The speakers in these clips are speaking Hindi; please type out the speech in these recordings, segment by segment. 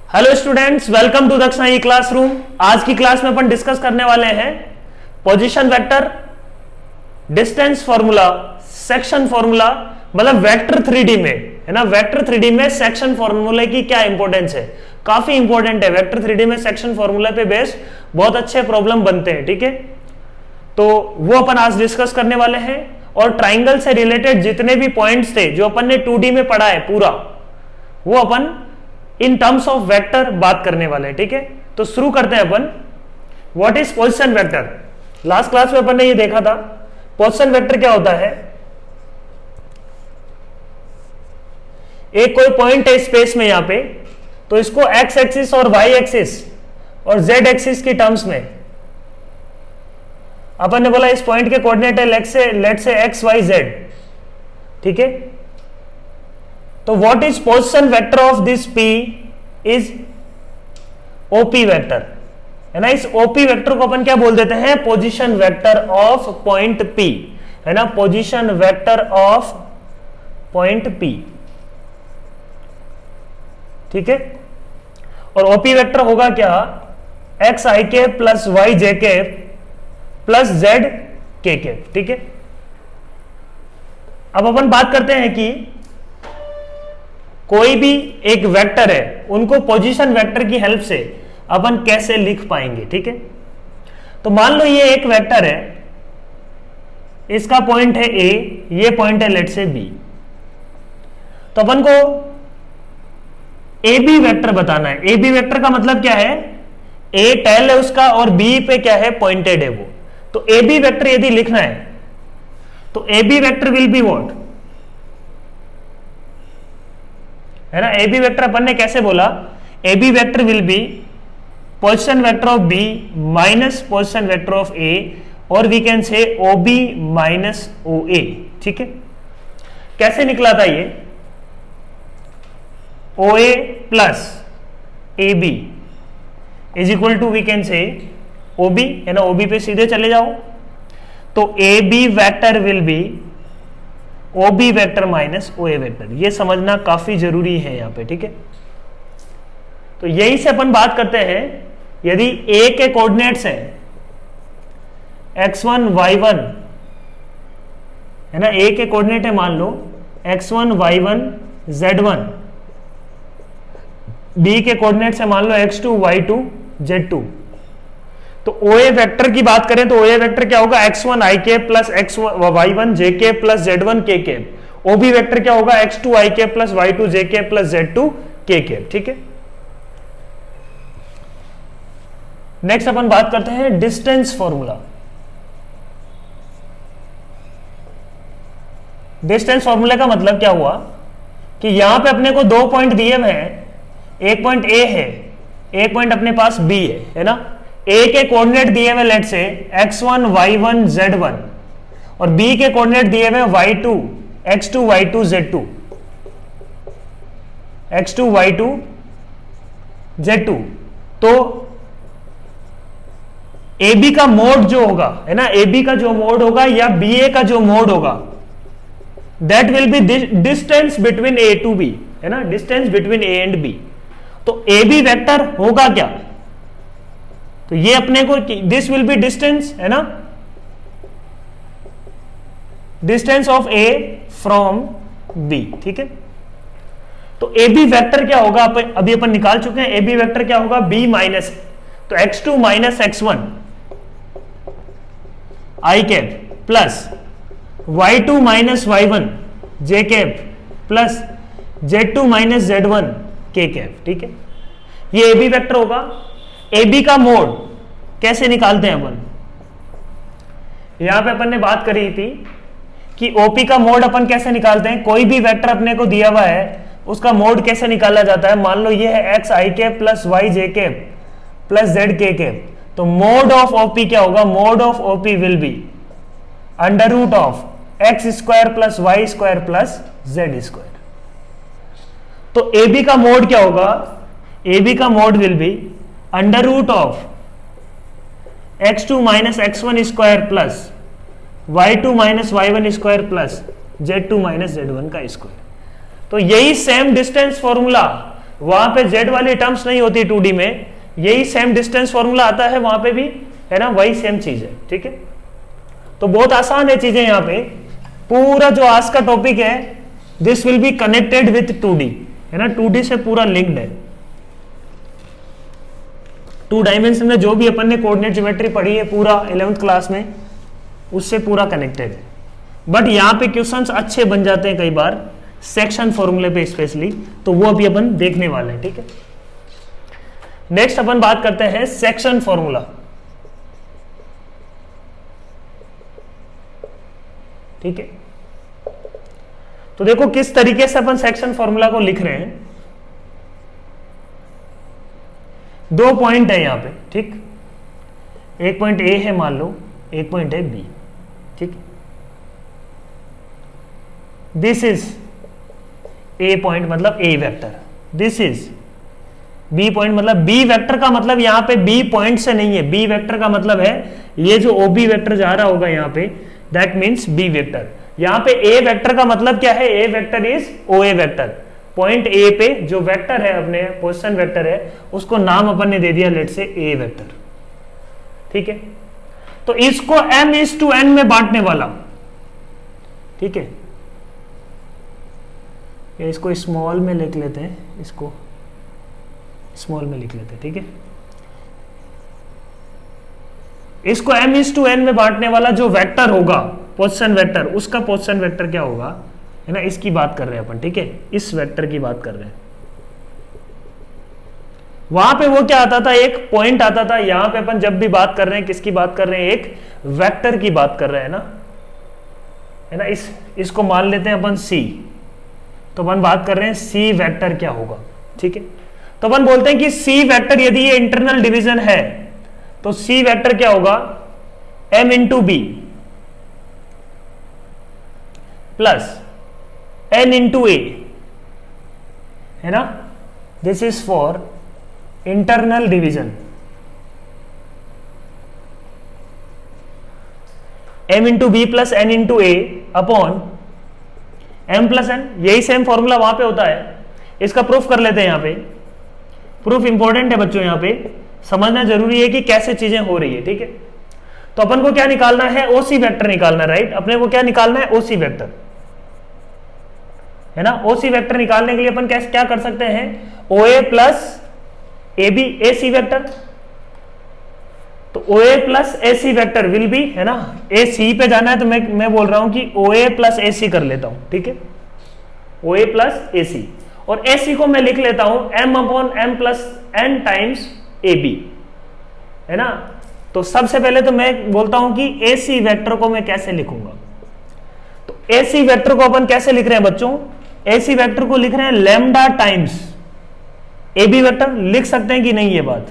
हेलो स्टूडेंट्स, वेलकम टू दक्षिणा ई क्लासरूम। आज की क्लास में अपन डिस्कस करने वाले हैं position vector, distance formula, section formula, मतलब वेक्टर 3D में, है ना। वेक्टर 3D में सेक्शन फॉर्मूले की क्या इंपॉर्टेंस है, काफी इंपॉर्टेंट है। वेक्टर 3D में सेक्शन फॉर्मूला पे बेस्ड बहुत अच्छे प्रॉब्लम बनते हैं, ठीक है। तो वो अपन आज डिस्कस करने वाले हैं। और ट्राइंगल से रिलेटेड जितने भी पॉइंट्स थे जो अपन ने 2D में पढ़ा है पूरा, वो अपन इन टर्म्स ऑफ वेक्टर बात करने वाले हैं, ठीक है। तो शुरू करते हैं अपन। What is position vector? Last class में अपन ने ये देखा था। पोजीशन वेक्टर क्या होता है? एक कोई पॉइंट है स्पेस में यहां पे, तो इसको एक्स एक्सिस और वाई एक्सिस और जेड एक्सिस की टर्म्स में अपन ने बोला इस पॉइंट के कोऑर्डिनेट है लेट से एक्स वाई जेड, ठीक है। तो what is position vector of this P is OP vector, है ना। इस OP वेक्टर को अपन क्या बोल देते हैं? Position vector of point P, है ना। Position vector of point P, ठीक है। और OP वेक्टर होगा क्या? एक्स आई के प्लस वाई जे के प्लस जेड के, ठीक है। अब अपन बात करते हैं कि कोई भी एक वेक्टर है, उनको पोजीशन वेक्टर की हेल्प से अपन कैसे लिख पाएंगे, ठीक है। तो मान लो ये एक वेक्टर है, इसका पॉइंट है A, ये पॉइंट है लेट से B। तो अपन को AB वेक्टर बताना है। AB वेक्टर का मतलब क्या है? A टेल है उसका और B पे क्या है? पॉइंटेड है वो। तो AB वेक्टर यदि लिखना है तो AB vector will be what, है ना। AB वेक्टर अपन ने कैसे बोला? AB vector will be position vector of B minus position vector of A, और we can say OB minus OA, ठीक है। कैसे निकला था ये? OA plus AB is equal to we can say OB, है ना। OB पे सीधे चले जाओ तो AB vector will B OB vector minus OA vector. ये समझना काफी जरूरी है यहां पे, ठीक है। तो यही से अपन बात करते हैं, यदि A के कोऑर्डिनेट्स है x1 y1, है ना। A के कोऑर्डिनेट है मान लो x1 y1 z1, B के कोऑर्डिनेट्स है मान लो x2 y2 z2। तो OA वेक्टर की बात करें तो OA वेक्टर क्या होगा? x1 i के प्लस y1 j के प्लस z1 k के। OB वेक्टर क्या होगा? x2 i के प्लस y2 j के प्लस z2 k के, ठीक है। नेक्स्ट अपन बात करते हैं डिस्टेंस फॉर्मूला। डिस्टेंस फॉर्मूला का मतलब क्या हुआ कि यहां पे अपने को दो पॉइंट दिए हुए हैं, एक पॉइंट A है, एक पॉइंट अपने पास B है ना। A के कोऑर्डिनेट दिए हुए लेट से x1 y1 z1 और B के कोऑर्डिनेट दिए हुए y2 x2 y2 z2, x2 y2 z2। तो AB का मोड जो होगा, है ना, AB का जो मोड होगा या BA का जो मोड होगा, that will be distance between A to B, है ना, distance between A and B। तो AB वेक्टर होगा क्या? तो ये अपने को दिस विल बी डिस्टेंस, है ना, distance of A from B, ठीक है। तो AB वेक्टर क्या होगा? अभी अपन निकाल चुके हैं। AB वेक्टर क्या होगा? B माइनस, तो x2 minus x1 i cap plus y2 minus y1 j cap plus z2 minus z1 k cap, ठीक है। ये AB वेक्टर होगा। AB का मोड कैसे निकालते हैं अपन? यहां पे अपन ने बात करी थी कि OP का मोड अपन कैसे निकालते हैं। कोई भी वेक्टर अपने को दिया हुआ है, उसका मोड कैसे निकाला जाता है? मान लो ये है x i के प्लस y j के प्लस z k के। तो मोड ऑफ OP क्या होगा? Mod of OP will be under root of x square plus y square plus z square. तो AB का मोड क्या होगा? AB का mod will be under root of x2 minus x1 square plus y2 minus y1 square plus z2 minus z1 का स्क्वायर। तो यही सेम डिस्टेंस फॉर्मूला वहां पे z वाली टर्म्स नहीं होती 2D में, यही सेम डिस्टेंस फॉर्मूला आता है वहां पे भी, है ना, वही सेम चीज है, ठीक है। तो बहुत आसान है चीजें यहाँ पे। पूरा जो आज का टॉपिक है this will be connected with 2D, है ना, 2D से पूरा लिंक्ड है। 2 डायमेंशन में जो भी अपन ने कोऑर्डिनेट ज्योमेट्री पढ़ी है पूरा 11th क्लास में, उससे पूरा कनेक्टेड है। बट यहाँ पे क्वेश्चंस अच्छे बन जाते हैं कई बार सेक्शन फॉर्मूले पे स्पेशली, तो वो अभी अपन देखने वाले हैं, ठीक है। नेक्स्ट अपन बात करते हैं सेक्शन फॉर्मूला, ठीक है। तो देखो किस तरीके से अपन सेक्शन फॉर्मूला को लिख रहे हैं। 2 पॉइंट है यहां पे, ठीक। एक पॉइंट ए है मान लो, एक पॉइंट है बी, ठीक। दिस इज ए पॉइंट मतलब A vector, this is B point मतलब बी वेक्टर का मतलब यहां पे बी पॉइंट से नहीं है, बी वेक्टर का मतलब है ये जो ओ बी वेक्टर जा रहा होगा यहां पे, दैट मीन्स बी वेक्टर। यहां पे ए वेक्टर का मतलब क्या है, A vector is O A vector. Point A पे जो वेक्टर है अपने पोजीशन वेक्टर है उसको नाम अपन ने दे दिया लेट से ए वेक्टर, ठीक है। तो इसको m/n में बांटने वाला, ठीक है, इसको स्मॉल में लिख लेते हैं, इसको स्मॉल में लिख लेते हैं, ठीक है। इसको m/n में बांटने वाला जो वेक्टर होगा पोजीशन वेक्टर, उसका पोजीशन वेक्टर क्या होगा, है ना, इसकी बात कर रहे हैं अपन, ठीक है, इस वेक्टर की बात कर रहे हैं। वहां पे वो क्या आता था, एक पॉइंट आता था। यहां पे अपन जब भी बात कर रहे हैं किसकी बात कर रहे हैं, एक वेक्टर की बात कर रहे हैं ना, है ना। इसको मान लेते हैं अपन c, तो अपन बात कर रहे हैं c वेक्टर क्या होगा, ठीक है। तो अपन बोलते हैं कि c वेक्टर यदि ये इंटरनल डिवीजन है तो c वेक्टर क्या होगा, m/b प्लस n/a, है ना। This is for internal division, m/b plus n/a upon m+n, यही सेम फॉर्मूला वहां पे होता है। इसका प्रूफ कर लेते हैं। यहां पे प्रूफ इंपॉर्टेंट है बच्चों, यहां पे समझना जरूरी है कि कैसे चीजें हो रही है, ठीक है। तो अपन को क्या निकालना है, ओसी वेक्टर निकालना, राइट। अपने को क्या निकालना है, ओसी वेक्टर, है ना। ओसी वेक्टर निकालने के लिए अपन कैसे क्या कर सकते हैं, OA plus AB AC vector. तो OA plus AC vector will B, है ना, AC पे जाना है तो मैं बोल रहा हूं कि OA प्लस AC कर लेता हूं, ठीक है, OA प्लस AC। और AC को मैं लिख लेता हूं m/m+n टाइम्स AB, है ना। तो सबसे पहले तो मैं बोलता हूं कि AC वेक्टर को मैं कैसे लिखूंगा। तो AC वेक्टर को अपन कैसे लिख रहे हैं बच्चों, AC वेक्टर को लिख रहे हैं लैम्डा टाइम्स AB वेक्टर। लिख सकते हैं कि नहीं ये बात,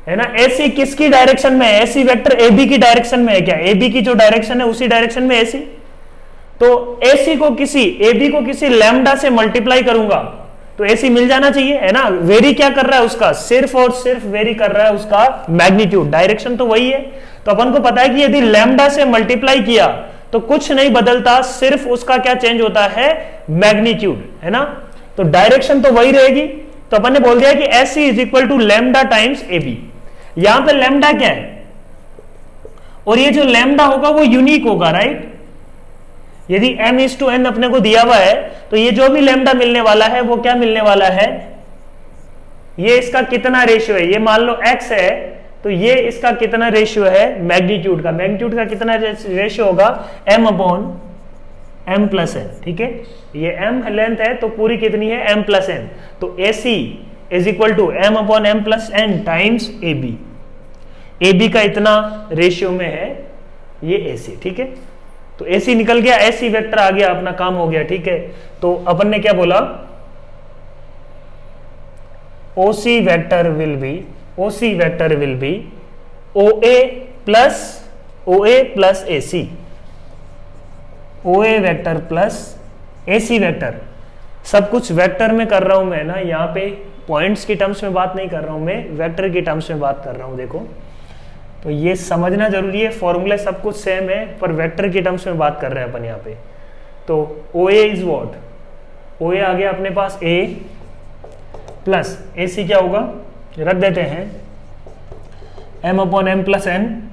है ना। AC किसकी डायरेक्शन में है, AC वेक्टर AB की डायरेक्शन में है क्या, AB की जो डायरेक्शन है उसी डायरेक्शन में AC। तो AC को किसी AB को किसी लैम्डा से मल्टीप्लाई करूंगा तो AC मिल जाना चाहिए, है ना। वेरी क्या कर रहा है उसका, सिर्फ और सिर्फ वेरी कर रहा है उसका मैग्नीट्यूड, डायरेक्शन तो वही है। तो अपन को पता है कि यदि लैम्डा से मल्टीप्लाई किया तो कुछ नहीं बदलता, सिर्फ उसका क्या चेंज होता है, मैग्नीट्यूड, है ना। तो डायरेक्शन तो वही रहेगी। तो अपन ने बोल दिया कि AC is equal to lambda times AB। यहां पे लैम्डा क्या है, और ये जो लैम्डा होगा वो यूनिक होगा, राइट। यदि m/n अपने को दिया हुआ है तो ये जो भी लैम्डा मिलने वाला है वो क्या मिलने वाला है, ये इसका कितना रेशियो है, ये मान लो x है तो ये इसका कितना रेशियो है, मैग्नीट्यूड का। मैग्नीट्यूड का कितना रेशियो होगा, m/m+n, ठीक है। ये m लेंथ है तो पूरी कितनी है, m+n। तो AC is equal to m/m+n times AB। AB का इतना रेशियो में है ये AC, ठीक है। तो AC निकल गया, AC वेक्टर आ गया, अपना काम हो गया, ठीक है। तो अपन ने क्या बोला, OC vector will B OA plus AC, OA vector plus AC vector. सब कुछ वेक्टर में कर रहा हूं मैं ना, यहाँ पे पॉइंट्स की टर्म्स में बात नहीं कर रहा हूं मैं, वेक्टर की टर्म्स में बात कर रहा हूं। देखो तो ये समझना जरूरी है, फॉर्मूले सब कुछ सेम है पर वेक्टर की टर्म्स में बात कर रहे हैं अपन यहाँ पे। तो OA इज व्हाट, ओ ए आ गया अपने पास ए प्लस ए सी क्या होगा, रख देते हैं m upon M plus N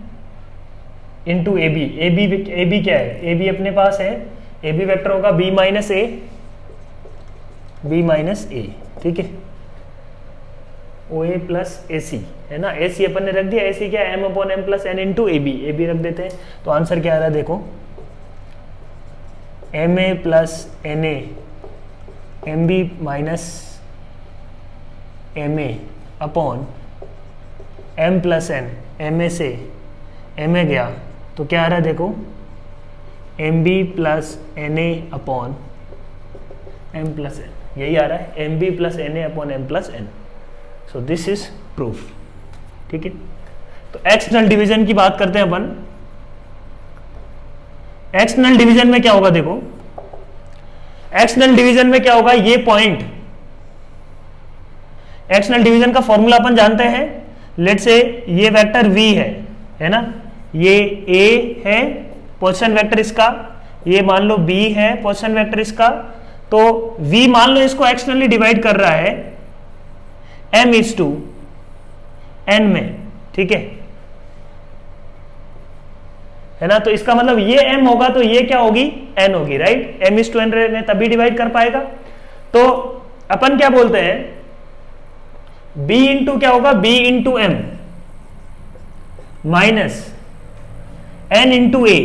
into A B. A B क्या है, ए बी अपने पास है, ए बी वेक्टर होगा बी माइनस ए, ठीक है, ओ ए प्लस ए सी है ना, ए सी अपन ने रख दिया, ए सी क्या है m upon M plus N into A B रख देते हैं। तो आंसर क्या आ रहा है देखो, M A plus N A M B minus M A upon M plus N, M A से एम ए गया तो क्या आ रहा है देखो, M B plus N A upon M plus N, यही आ रहा है, M B plus N A upon M plus N. So this is proof, ठीक है। तो एक्सटर्नल डिवीजन की बात करते हैं अपन। एक्सटर्नल डिवीजन में क्या होगा देखो, एक्सटर्नल डिवीजन में क्या होगा, ये पॉइंट, एक्सटर्नल डिवीजन का फॉर्मूला अपन जानते हैं। लेट से ये वेक्टर v है ना, ये a है पोजीशन वेक्टर इसका, ये मान लो b है पोजीशन वेक्टर इसका, तो v मान लो इसको एक्सटर्नली डिवाइड कर रहा है m इज टू n में, ठीक है ना। तो इसका मतलब ये m होगा तो ये क्या होगी, n होगी, right. m is to n में तभी डिवाइड कर पाएगा। तो अपन क्या बोलते हैं, b इंटू क्या होगा, b into m minus n into a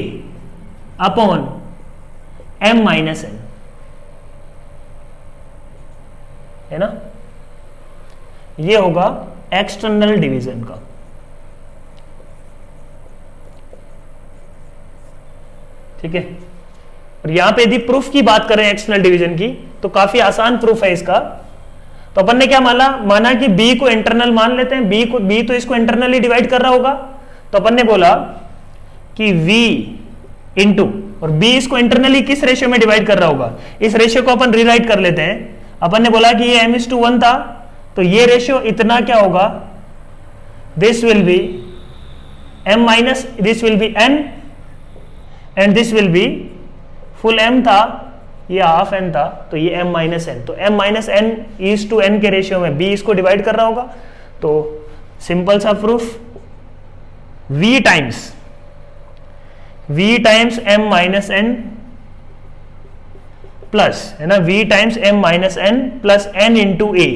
upon m minus n, है ना, ये होगा एक्सटर्नल डिवीजन का। ठीक है, और यहां पे यदि प्रूफ की बात करें एक्सटर्नल डिवीजन की तो काफी आसान प्रूफ है इसका। तो अपन ने क्या माना कि b को इंटरनल मान लेते हैं, b तो इसको इंटरनली डिवाइड कर रहा होगा, तो अपन ने बोला कि v इंटू, और b इसको इंटरनली किस रेशियो में डिवाइड कर रहा होगा, इस रेशियो को अपन रीराइट कर लेते हैं। अपन ने बोला कि ये m:1 था, तो ये रेशियो इतना क्या होगा, this will be m minus this will be n and this will be full m था, ये हाफ n था, तो ये m माइनस n, तो m minus n is to n के रेशियो में b इसको डिवाइड कर रहा होगा। तो सिंपल सा proof, v times m minus n plus, है ना, v times m minus n plus n into a,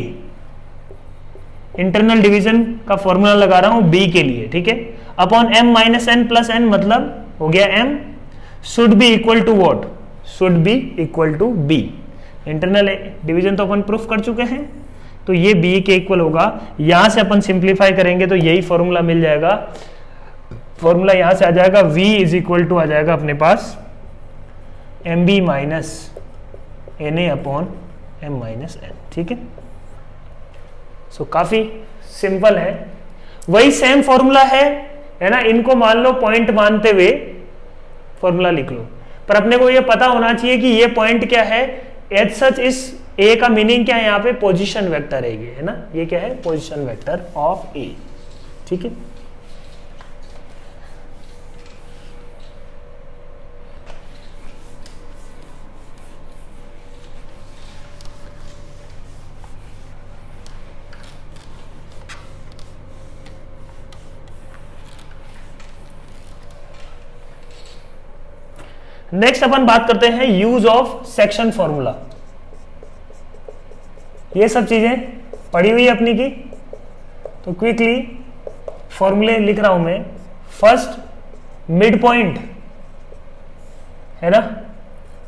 internal division का फॉर्मूला लगा रहा हूं b के लिए, ठीक है, upon m minus n plus n, मतलब हो गया m should be equal to what, should be equal to b। Internal division तो अपन प्रूफ कर चुके हैं, तो ये b के इक्वल होगा। यहां से अपन सिंप्लीफाई करेंगे तो यही फॉर्मूला मिल जाएगा, फॉर्मूला यहां से आ जाएगा, v इज इक्वल टू आ जाएगा अपने पास M B minus N A upon M minus N, ठीक है। सो काफी सिंपल है, वही सेम फॉर्मूला है ना, इनको मान लो पॉइंट मानते हुए फॉर्मूला लिख लो, पर अपने को ये पता होना चाहिए कि ये पॉइंट क्या है, एज सच इस ए का मीनिंग क्या है, यहाँ पे पोजीशन वेक्टर है ये, है ना, ये क्या है, पोजीशन वेक्टर ऑफ ए, ठीक है। नेक्स्ट अपन बात करते हैं यूज ऑफ सेक्शन फॉर्मूला। ये सब चीजें पढ़ी हुई है अपनी की, तो क्विकली फॉर्मूले लिख रहा हूं मैं। फर्स्ट मिड पॉइंट, है ना,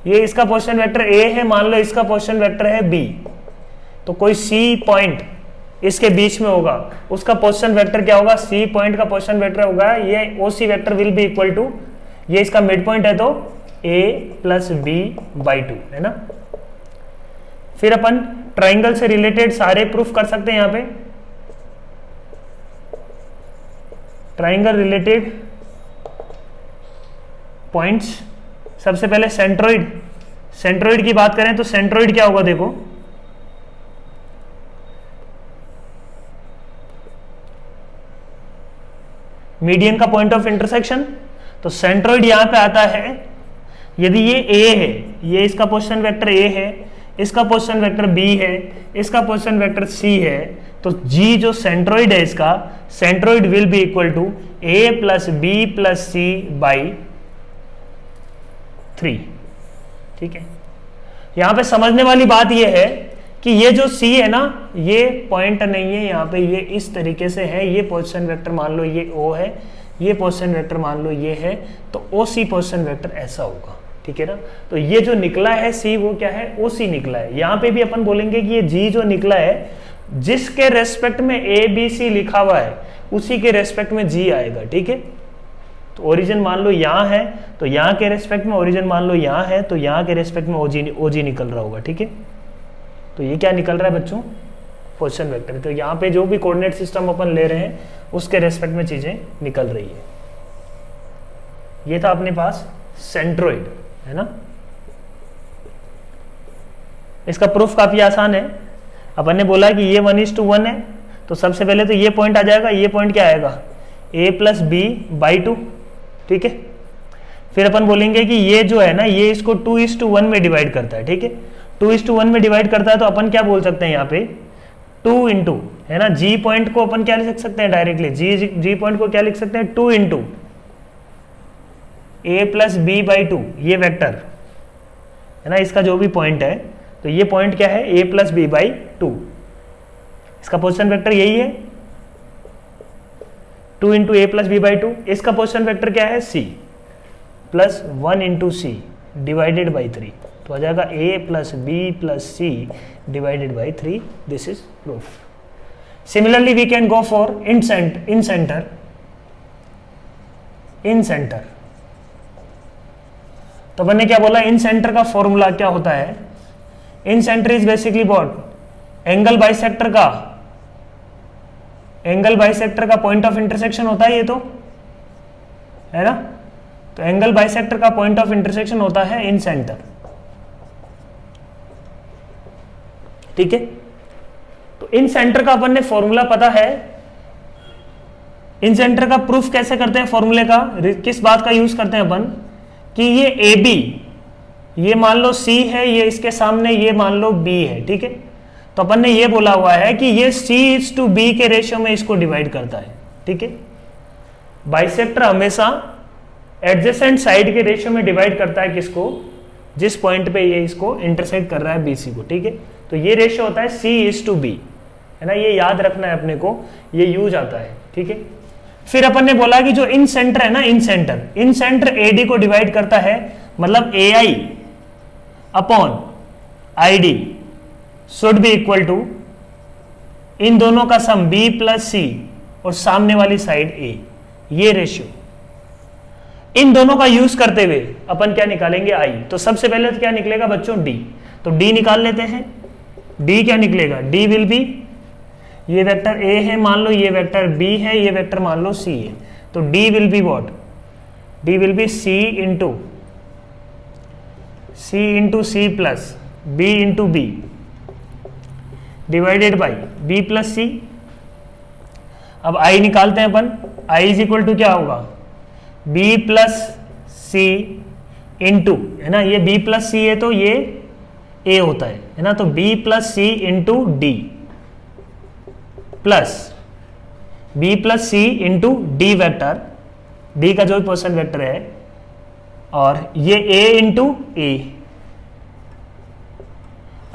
ये इसका पोजीशन वेक्टर ए है, मान लो इसका पोजीशन वेक्टर है बी, तो कोई सी पॉइंट इसके बीच में होगा, उसका पोजीशन वेक्टर क्या होगा, सी पॉइंट का पोजीशन वेक्टर होगा, ये O C vector will be equal to, ये इसका मिड पॉइंट है तो a प्लस बी बाई 2, है ना। फिर अपन ट्राइंगल से रिलेटेड सारे प्रूफ कर सकते हैं। यहां पे ट्राइंगल रिलेटेड पॉइंट्स, सबसे पहले सेंट्रोइड, सेंट्रोइड की बात करें तो सेंट्रोइड क्या होगा देखो, मीडियन का पॉइंट ऑफ इंटरसेक्शन। तो सेंट्रोइड यहां पे आता है, यदि ये a है, ये इसका पोजीशन वेक्टर a है, इसका पोजीशन वेक्टर b है, इसका पोजीशन वेक्टर c है, तो g जो सेंट्रोइड है इसका, centroid will be equal to a plus B plus C by 3। ठीक है, यहां पे समझने वाली बात यह है कि ये जो c है ना, ये पॉइंट नहीं है यहाँ पे, ये इस तरीके से है, ये पोजीशन वेक्टर मान लो ये o है, ये पोजीशन वेक्टर मान लो ये है, तो OC पोजीशन वेक्टर ऐसा होगा। ठीक है ना, तो ये जो निकला है C वो क्या है, OC निकला है। यहाँ पे भी अपन बोलेंगे कि ये G जो निकला है, जिसके रेस्पेक्ट में ABC लिखा हुआ है उसी के रेस्पेक्ट में G आएगा। ठीक है, तो ओरिजिन मान लो यहाँ है, तो यहाँ के रेस्पेक्ट में ओरिजिन मान लो यहाँ है, तो यहाँ के रेस्पेक्ट में OG निकल रहा होगा। ठीक है, तो ये क्या निकल रहा है बच्चों, पोजीशन वेक्टर। तो यहाँ पे जो भी कोऑर्डिनेट सिस्टम अपन ले रहे हैं उसके रेस्पेक्ट में चीजें निकल रही है। ये था अपने पास सेंट्रोइड, है ना। इसका प्रूफ काफी आसान है। अपन ने बोला कि ये 1:1 है, तो सबसे पहले तो ये पॉइंट आ जाएगा, ये पॉइंट क्या आएगा, a प्लस बी बाई 2। ठीक है, फिर अपन बोलेंगे कि ये जो है ना, ये इसको 2:1 में डिवाइड करता है। ठीक है, 2:1 में डिवाइड करता है, तो अपन क्या बोल सकते हैं यहाँ पे 2 इंटू, है ना, जी पॉइंट को अपन क्या लिख सकते हैं डायरेक्टली, जी पॉइंट को क्या लिख सकते हैं 2 into a plus B by 2, ये वेक्टर है ना, इसका जो भी पॉइंट है, तो ये पॉइंट क्या है a प्लस बी बाई 2, इसका पोजीशन वेक्टर यही है 2 into a plus B by 2। इसका पोजीशन वेक्टर क्या है c plus 1 into C divided by 3, तो आ जाएगा a plus B plus C divided by 3। This is proof. Similarly we can go for incentre. तो मैंने क्या बोला, इन सेंटर का फॉर्मूला क्या होता है, incentre is basically what, angle bisector का पॉइंट ऑफ इंटरसेक्शन होता है, ये तो है ना, तो एंगल बाइसेक्टर का पॉइंट ऑफ इंटरसेक्शन होता है इन सेंटर। ठीक है, तो इन सेंटर का अपन ने फॉर्मूला पता है। इन सेंटर का प्रूफ कैसे करते हैं, फॉर्मूले का किस बात का यूज करते हैं अपन, कि ये AB, ये मान लो C है, ये इसके सामने ये मान लो B है। ठीक है, तो अपन ने ये बोला हुआ है कि ये C/B के रेशियो में इसको डिवाइड करता है। ठीक है, बाइसेक्टर हमेशा एडजेसेंट साइड के रेशियो में डिवाइड करता है किसको, जिस पॉइंट पे ये इसको इंटरसेक्ट कर रहा है BC को। ठीक है, तो ये रेशियो होता है C/B, है ना, ये याद रखना है अपने को, ये यूज आता है। ठीक है, फिर अपन ने बोला कि जो इन सेंटर है ना, इन सेंटर AD को डिवाइड करता है, मतलब AI upon ID should be equal to इन दोनों का सम B प्लस C और सामने वाली साइड A, ये रेशियो। इन दोनों का यूज करते हुए अपन क्या निकालेंगे, I। तो सबसे पहले तो क्या निकलेगा बच्चों, D, तो D निकाल लेते हैं। D क्या निकलेगा, D विल बी, ये वेक्टर A है मान लो, ये वेक्टर B है, ये वेक्टर मान लो C है, तो D will be what, D will be C into C plus B into B divided by B plus C। अब I निकालते हैं अपन, I इज इक्वल टू क्या होगा, B प्लस C इंटू, है ना, ये B प्लस C है तो ये A होता है ना, तो B plus C into D plus B plus C into D vector, D का जो भी पोजीशन वेक्टर है, और ये A इंटू A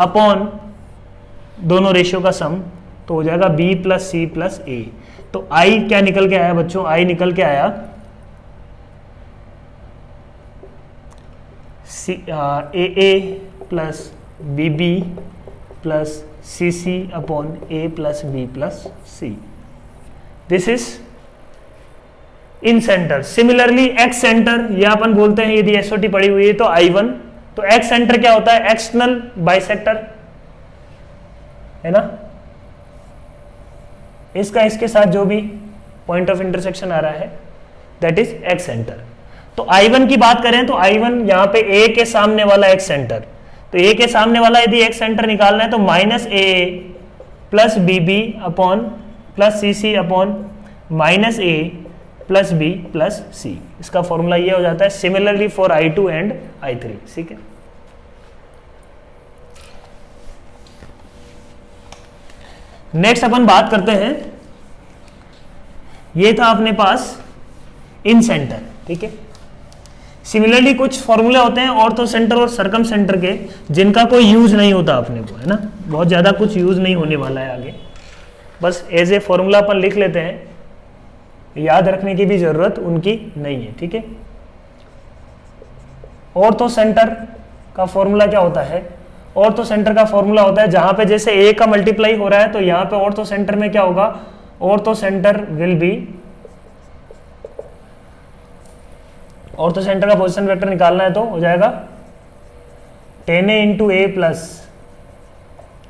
अपॉन दोनों रेशियो का सम, तो हो जाएगा B plus C plus A। तो I क्या निकल के आया बच्चों, I निकल के आया AA plus BB plus CC upon A plus B plus C। This is in centre. Similarly x centre, या अपन बोलते हैं यदि SOT पड़ी हुई है तो I1, तो एक्स सेंटर क्या होता है, एक्सटर्नल बाइसेक्टर, है ना, इसका इसके साथ जो भी पॉइंट ऑफ इंटरसेक्शन आ रहा है दैट इज एक्स सेंटर। तो I1 की बात करें तो I1 यहाँ पे A के सामने वाला एक्स सेंटर, तो A के सामने वाला यदि एक्स सेंटर निकालना है तो minus AA plus BB upon plus CC upon minus A plus B plus C, इसका फॉर्मूला ये हो जाता है। Similarly for I2 and I3। ठीक है, नेक्स्ट अपन बात करते हैं, ये था अपने पास इन सेंटर, ठीक है। सिमिलरली कुछ फॉर्मूले होते हैं ऑर्थो सेंटर और सरकम सेंटर के, जिनका कोई यूज नहीं होता अपने को, है ना, बहुत ज्यादा कुछ यूज नहीं होने वाला है आगे, बस एज ए फॉर्मूला अपन लिख लेते हैं, याद रखने की भी जरूरत उनकी नहीं है, ठीक है। ऑर्थो सेंटर का फॉर्मूला क्या होता है? ऑर्थो सेंटर का फॉर्मूला होता है जहां पे जैसे ए का मल्टीप्लाई हो रहा है तो यहां पे ऑर्थो सेंटर में क्या होगा, orthocentre will be, orthocentre का पोजीशन वेक्टर निकालना है तो हो जाएगा 10a into A plus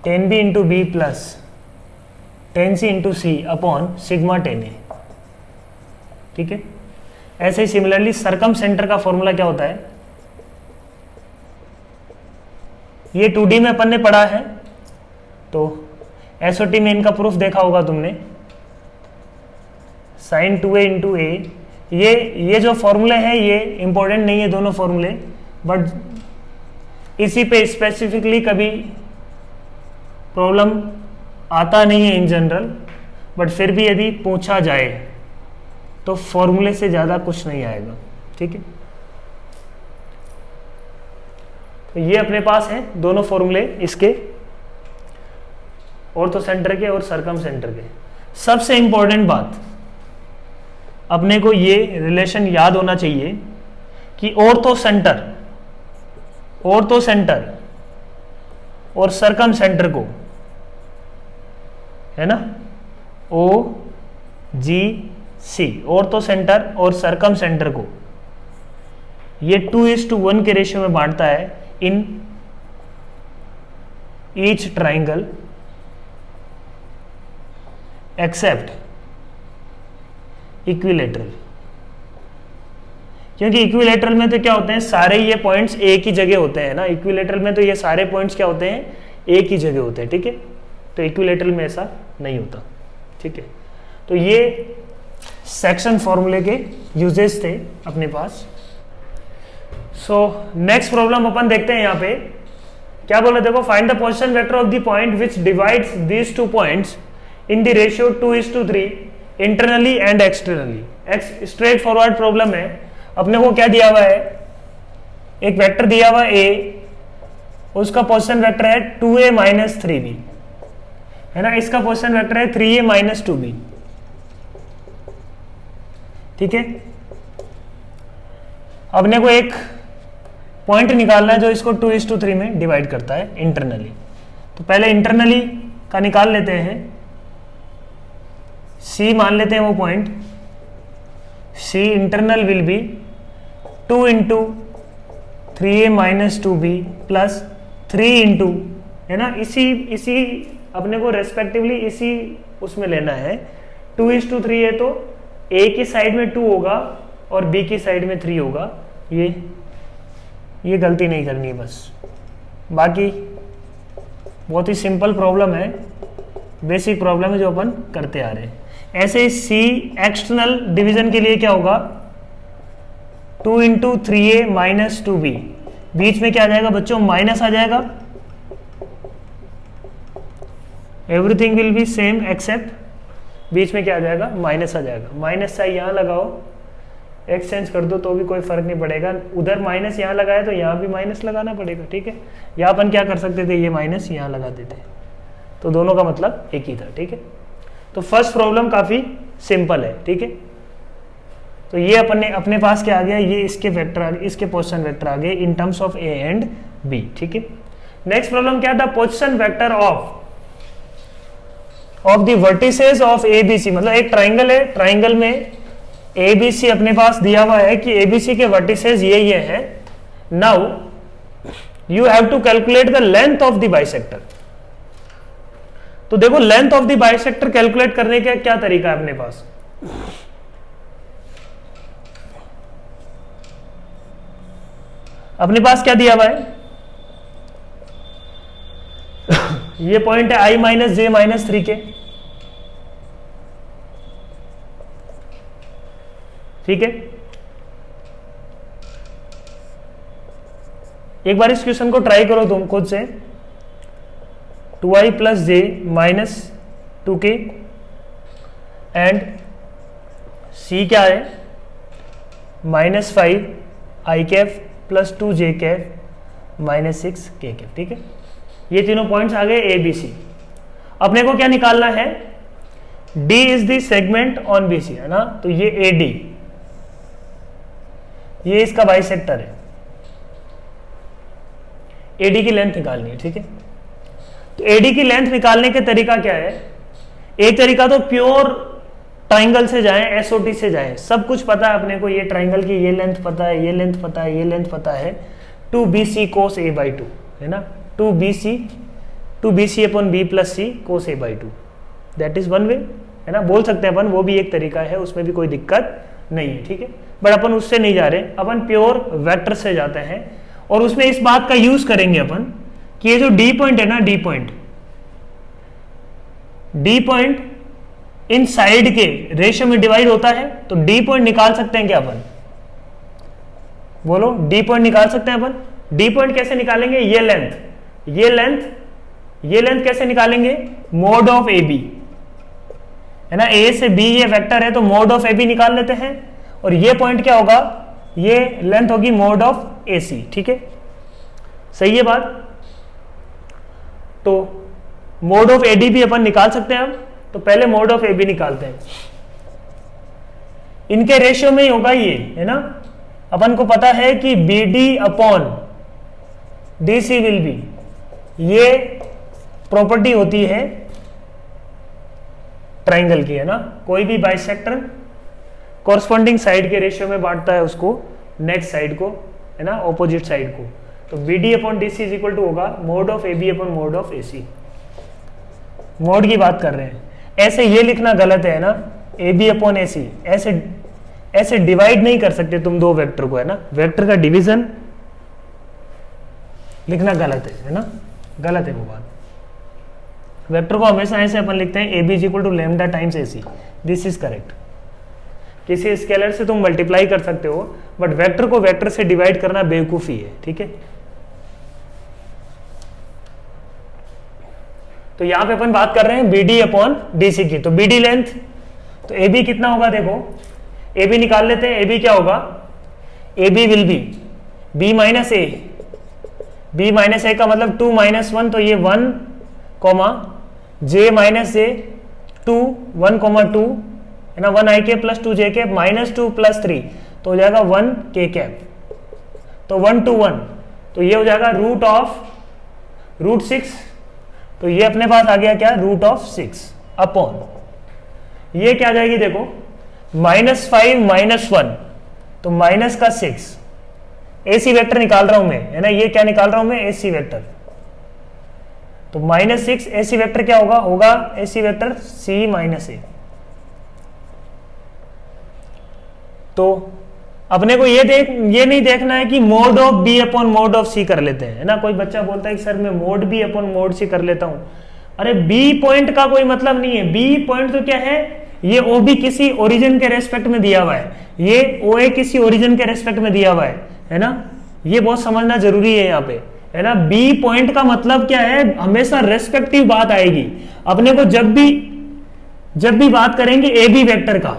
10b into B plus 10c into C upon sigma 10a, ठीक है। ऐसे ही सिमिलरली सरकम सेंटर का फॉर्मूला क्या होता है, ये 2D में अपन ने पढ़ा है, तो एसओटी में इनका प्रूफ देखा होगा तुमने, साइन 2a इंटू ए, ये जो फॉर्मूले हैं ये इंपॉर्टेंट नहीं है दोनों फॉर्मूले, बट इसी पे स्पेसिफिकली कभी प्रॉब्लम आता नहीं है इन जनरल, बट फिर भी यदि पूछा जाए तो फॉर्मूले से ज़्यादा कुछ नहीं आएगा, ठीक है। तो ये अपने पास है दोनों फॉर्मूले इसके, ऑर्थो सेंटर के और सरकम सेंटर के। सबसे इंपॉर्टेंट बात अपने को ये रिलेशन याद होना चाहिए कि ऑर्थो सेंटर और सरकम सेंटर को, है ना, OGC, ऑर्थो सेंटर और सरकम सेंटर को ये 2:1 के रेशियो में बांटता है in each triangle except equilateral. क्योंकि इक्विलेटरल में तो क्या होते हैं, सारे ये पॉइंट्स एक ही जगह होते हैं ना, इक्विलेटरल में तो ये सारे पॉइंट्स क्या होते हैं, एक ही जगह होते हैं, ठीक है। तो इक्विलेटरल में ऐसा नहीं होता, ठीक है। तो ये सेक्शन फॉर्मूले के यूजेस थे अपने पास। सो नेक्स्ट प्रॉब्लम अपन देखते हैं, यहाँ पे क्या बोला, देखो, find the position vector of the point which divides these two points in the ratio 2:3 internally and externally. Straight forward problem है, अपने को क्या दिया हुआ है, एक वेक्टर दिया हुआ ए, उसका पोजीशन वेक्टर है 2a माइनस 3b, है ना, इसका पोजीशन वेक्टर है 3a माइनस 2b, ठीक है। अपने को एक पॉइंट निकालना है जो इसको 2:3 में डिवाइड करता है इंटरनली। तो पहले इंटरनली का निकाल लेते हैं, C मान लेते हैं वो point, C internal will be 2 into 3a minus 2b plus 3 into, है ना, इसी अपने को रेस्पेक्टिवली इसी उसमें लेना है। 2:3 है तो A की साइड में 2 होगा और B की साइड में 3 होगा। ये गलती नहीं करनी है बस, बाकी बहुत ही सिंपल प्रॉब्लम है, बेसिक प्रॉब्लम है जो अपन करते आ रहे हैं। ऐसे ही C एक्सटर्नल डिवीजन के लिए क्या होगा, 2 इंटू 3a माइनस 2b, बीच में क्या आ जाएगा बच्चों, माइनस आ जाएगा, everything will be same except बीच में क्या आ जाएगा, माइनस आ जाएगा। माइनस साइन यहाँ लगाओ, एक्सचेंज कर दो तो भी कोई फर्क नहीं पड़ेगा, उधर माइनस यहाँ लगाया तो यहाँ भी माइनस लगाना पड़ेगा, ठीक है। या अपन क्या कर सकते थे, ये माइनस यहाँ लगा देते, तो दोनों का मतलब एक ही था, ठीक है। तो फर्स्ट प्रॉब्लम काफी सिंपल है, ठीक है। तो ये अपने पास क्या आ गया, ये इसके वेक्टर आ गए, इसके पोजीशन वेक्टर आ गए in terms of A and B, ठीक है। नेक्स्ट प्रॉब्लम क्या था, position vector of the vertices of ABC, मतलब एक ट्राइंगल है, ट्राइंगल में एबीसी अपने पास दिया हुआ है कि एबीसी के वर्टिसेस ये है। Now you have to calculate the length of the bisector. तो देखो, length of the bisector calculate करने का क्या तरीका है अपने पास, अपने पास क्या दिया हुआ है, ये पॉइंट है i माइनस जे माइनस 3 के, ठीक है। एक बार इस क्वेश्चन को ट्राई करो तुम खुद से, 2i plus J minus 2k and c क्या है -5 i Kaif plus 2 j Kaif -6 k Kaif. ठीक है, ये तीनों पॉइंट्स आ गए ए बी सी। अपने को क्या निकालना है, d is the segment on B C, है ना, तो ये ए डी, ये इसका बाइसेक्टर है, एडी की लेंथ निकालनी है। ठीक है, तो एडी की लेंथ निकालने का तरीका क्या है, एक तरीका तो प्योर ट्राइंगल से जाएं, एसओटी से जाएं, सब कुछ पता है अपने को, ये ट्राइंगल की ये लेंथ पता है, ये लेंथ पता है, ये लेंथ पता है, 2bc cos a by 2, है ना, 2bc upon b plus C cos a by 2, that is one way, है ना, बोल सकते हैं अपन, वो भी एक तरीका है, उसमें भी कोई दिक्कत नहीं है। ठीक है, बट अपन उससे नहीं जा रहे, अपन प्योर वेक्टर से जाते हैं, और उसमें इस बात का यूज करेंगे अपन कि ये जो डी पॉइंट है ना, डी पॉइंट इन साइड के रेशियो में डिवाइड होता है, तो डी पॉइंट निकाल सकते हैं क्या अपन, बोलो, डी पॉइंट निकाल सकते हैं अपन। डी पॉइंट कैसे निकालेंगे, ये लेंथ कैसे निकालेंगे, मोड ऑफ ए बी, है ना, ए से बी ये वेक्टर है, तो मोड ऑफ ए बी निकाल लेते हैं, और ये पॉइंट क्या होगा, ये लेंथ होगी मोड ऑफ ए सी। ठीक है, सही है बात। तो मोड ऑफ एडी भी अपन निकाल सकते हैं अब, तो पहले मोड ऑफ ए बी निकालते हैं, इनके रेशियो में ही होगा ये, है ना, अपन को पता है कि B D upon D C will be, ये प्रॉपर्टी होती है ट्राइंगल की, है ना, कोई भी बाइसेक्टर कॉरस्पॉन्डिंग साइड के रेशियो में बांटता है उसको, नेक्स्ट साइड को, है ना, ऑपोजिट साइड को, तो B D upon D C is equal to होगा mod of A B upon mod of A C, mod की बात कर रहे हैं। ऐसे ये लिखना गलत है ना, ए बी अपॉन ए सी, ऐसे डिवाइड नहीं कर सकते तुम दो वेक्टर को, है ना, वेक्टर का डिवीजन लिखना गलत है ना, गलत है वो बात। वेक्टर को हमेशा ऐसे अपन लिखते हैं, A B is equal to lambda times A C, this is correct. किसी स्केलर से तुम मल्टीप्लाई कर सकते हो, बट वेक्टर को वेक्टर से डिवाइड करना बेवकूफी है। ठीक है, तो यहां पे अपन बात कर रहे हैं B D upon D C की, तो बी डी लेंथ, तो ए बी कितना होगा, देखो ए बी निकाल लेते हैं, ए बी क्या होगा, A B will be B minus A, B minus A का मतलब 2 - 1, तो ये 1 कॉमा जे माइनस जे 2 1 2, है ना, 1 i cap plus 2 j cap -2 + 3, तो हो जाएगा 1 k कैप, तो 1 to 1, तो ये हो जाएगा √6, तो ये अपने पास आ गया क्या, √6 अपॉन, ये क्या आ जाएगी देखो, -5 - 1, तो माइनस का 6, AC वेक्टर निकाल रहा हूं मैं, है ना, ये क्या निकाल रहा हूं मैं, AC वेक्टर, तो -6 AC वेक्टर क्या होगा AC वेक्टर C - A। तो अपने को ये नहीं देखना है कि mod of B upon mod of C कर लेते हैं, है ना, कोई बच्चा बोलता है कि सर मैं मोड बी अपॉन मोड सी कर लेता हूं, अरे बी पॉइंट का कोई मतलब नहीं है, बी पॉइंट तो क्या है, ये ओ बी किसी ओरिजिन के रेस्पेक्ट में दिया हुआ है, ये ओ ए किसी ओरिजिन के रेस्पेक्ट में दिया हुआ है ना, ये बहुत समझना जरूरी है यहाँ पे, है ना। बी पॉइंट का मतलब क्या है, हमेशा रेस्पेक्टिव बात आएगी अपने को, जब भी बात करेंगे ए बी वेक्टर का,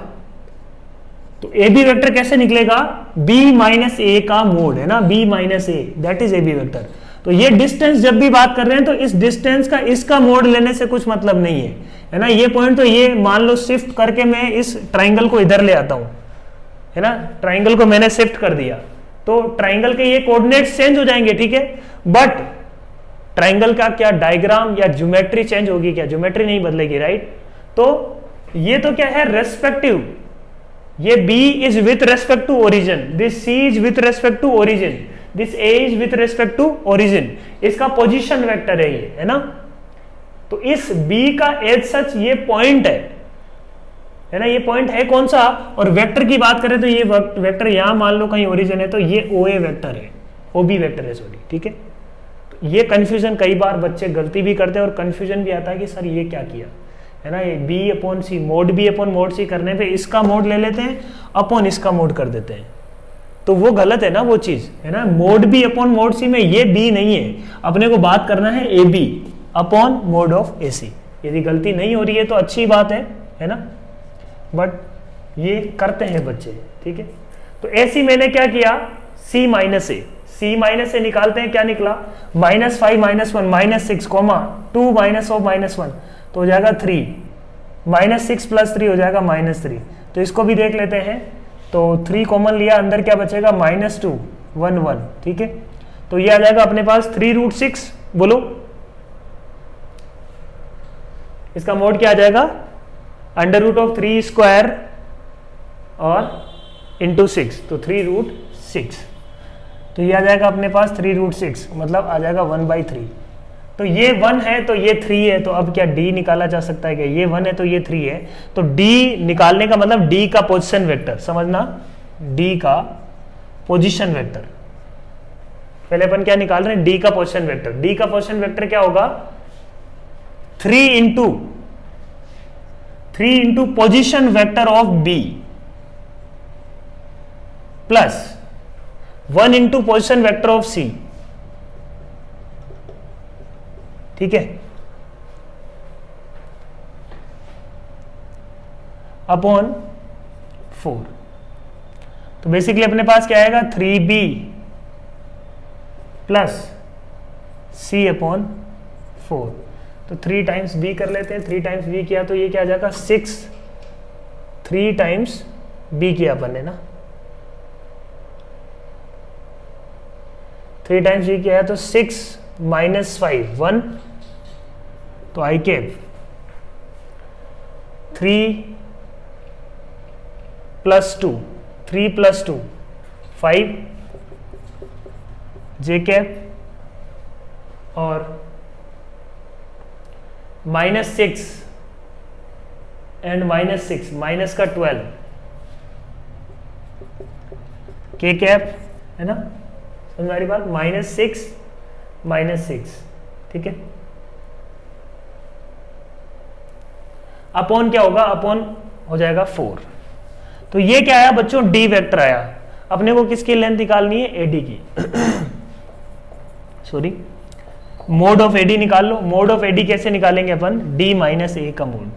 तो ए बी वेक्टर कैसे निकलेगा, बी माइनस ए का मोड, है ना, B minus A, that is A B vector. तो ये डिस्टेंस जब भी बात कर रहे हैं तो इस डिस्टेंस का इसका मोड लेने से कुछ मतलब नहीं है ना। ये पॉइंट तो ये मान लो शिफ्ट करके मैं इस ट्राइंगल को इधर ले आता हूं, है ना, ट्राइंगल को मैंने शिफ्ट कर दिया तो ट्राइंगल के ये कोऑर्डिनेट्स चेंज हो जाएंगे, ठीक है, बट ट्राइंगल का क्या डायग्राम या ज्योमेट्री चेंज होगी क्या, ज्योमेट्री नहीं बदलेगी, राइट। तो ये तो क्या है, रेस्पेक्टिव, ये B is with respect to origin, this C is with respect to origin, this A is with respect to origin, इसका पोजीशन वेक्टर है ये, है ना। तो इस B का एज सच ये पॉइंट है ना, ये पॉइंट है कौन सा, और वेक्टर की बात करें तो ये वेक्टर यहां मान लो कहीं ओरिजिन है तो ये OA वेक्टर है, OB वेक्टर है, सॉरी, ठीक है। तो ये कंफ्यूजन कई बार बच्चे गलती भी करते हैं और कंफ्यूजन भी आता है कि सर ये क्या किया, है ना, ये B upon C, mode B upon mode C करने पे इसका मोड ले लेते हैं अपॉन इसका मोड कर देते हैं, तो वो गलत है ना वो चीज, है ना। Mode B upon mode C में ये B नहीं है, अपने को बात करना है AB upon mod of AC, यदि गलती नहीं हो रही है तो अच्छी बात है ना, बट ये करते हैं बच्चे, ठीक है। तो ऐसी मैंने क्या किया, c माइनस ए निकालते हैं, क्या निकला -5 -1 -6 2 माइनस ऑफ -1 तो हो जाएगा 3 -6 + 3 हो जाएगा -3। तो इसको भी देख लेते हैं, तो 3 कॉमन लिया, अंदर क्या बचेगा -2 1 1, ठीक है। तो ये आ जाएगा अपने पास 3√6, बोलो इसका मोड क्या आ जाएगा, √3² और इंटू 6, तो 3√6। तो ये आ जाएगा अपने पास 3√6, मतलब आ जाएगा 1/3। तो ये 1 है तो ये 3 है, तो अब क्या d निकाला जा सकता है क्या, ये 1 है तो ये 3 है, तो d निकालने का मतलब d का पोजीशन वेक्टर, समझना d का पोजीशन वेक्टर। पहले अपन क्या निकाल रहे हैं, d का पोजीशन वेक्टर। d का पोजीशन वेक्टर क्या होगा, 3 into position vector of b plus 1 into position vector of c, ठीक है, अपॉन 4। तो बेसिकली अपने पास क्या आएगा, 3b प्लस c अपॉन 4। तो 3 टाइम्स b कर लेते हैं, 3 टाइम्स b किया तो ये क्या आ जाएगा 6, 3 टाइम्स b किया अपन ने ना, 3 टाइम्स b किया है तो 6 -5 1, तो i कैप 3 + 2 3 + 2 5 j कैप और -6 एंड -6 माइनस का 12 k कैप, है ना, समझ में आ रही बात, -6 ठीक है। अपॉन क्या होगा, अपॉन हो जाएगा 4। तो ये क्या आया बच्चों, d वेक्टर आया। अपने को किसकी लेंथ निकालनी है, AD की सॉरी, मोड ऑफ AD निकाल लो। मोड ऑफ AD कैसे निकालेंगे अपन, d - a का मोड।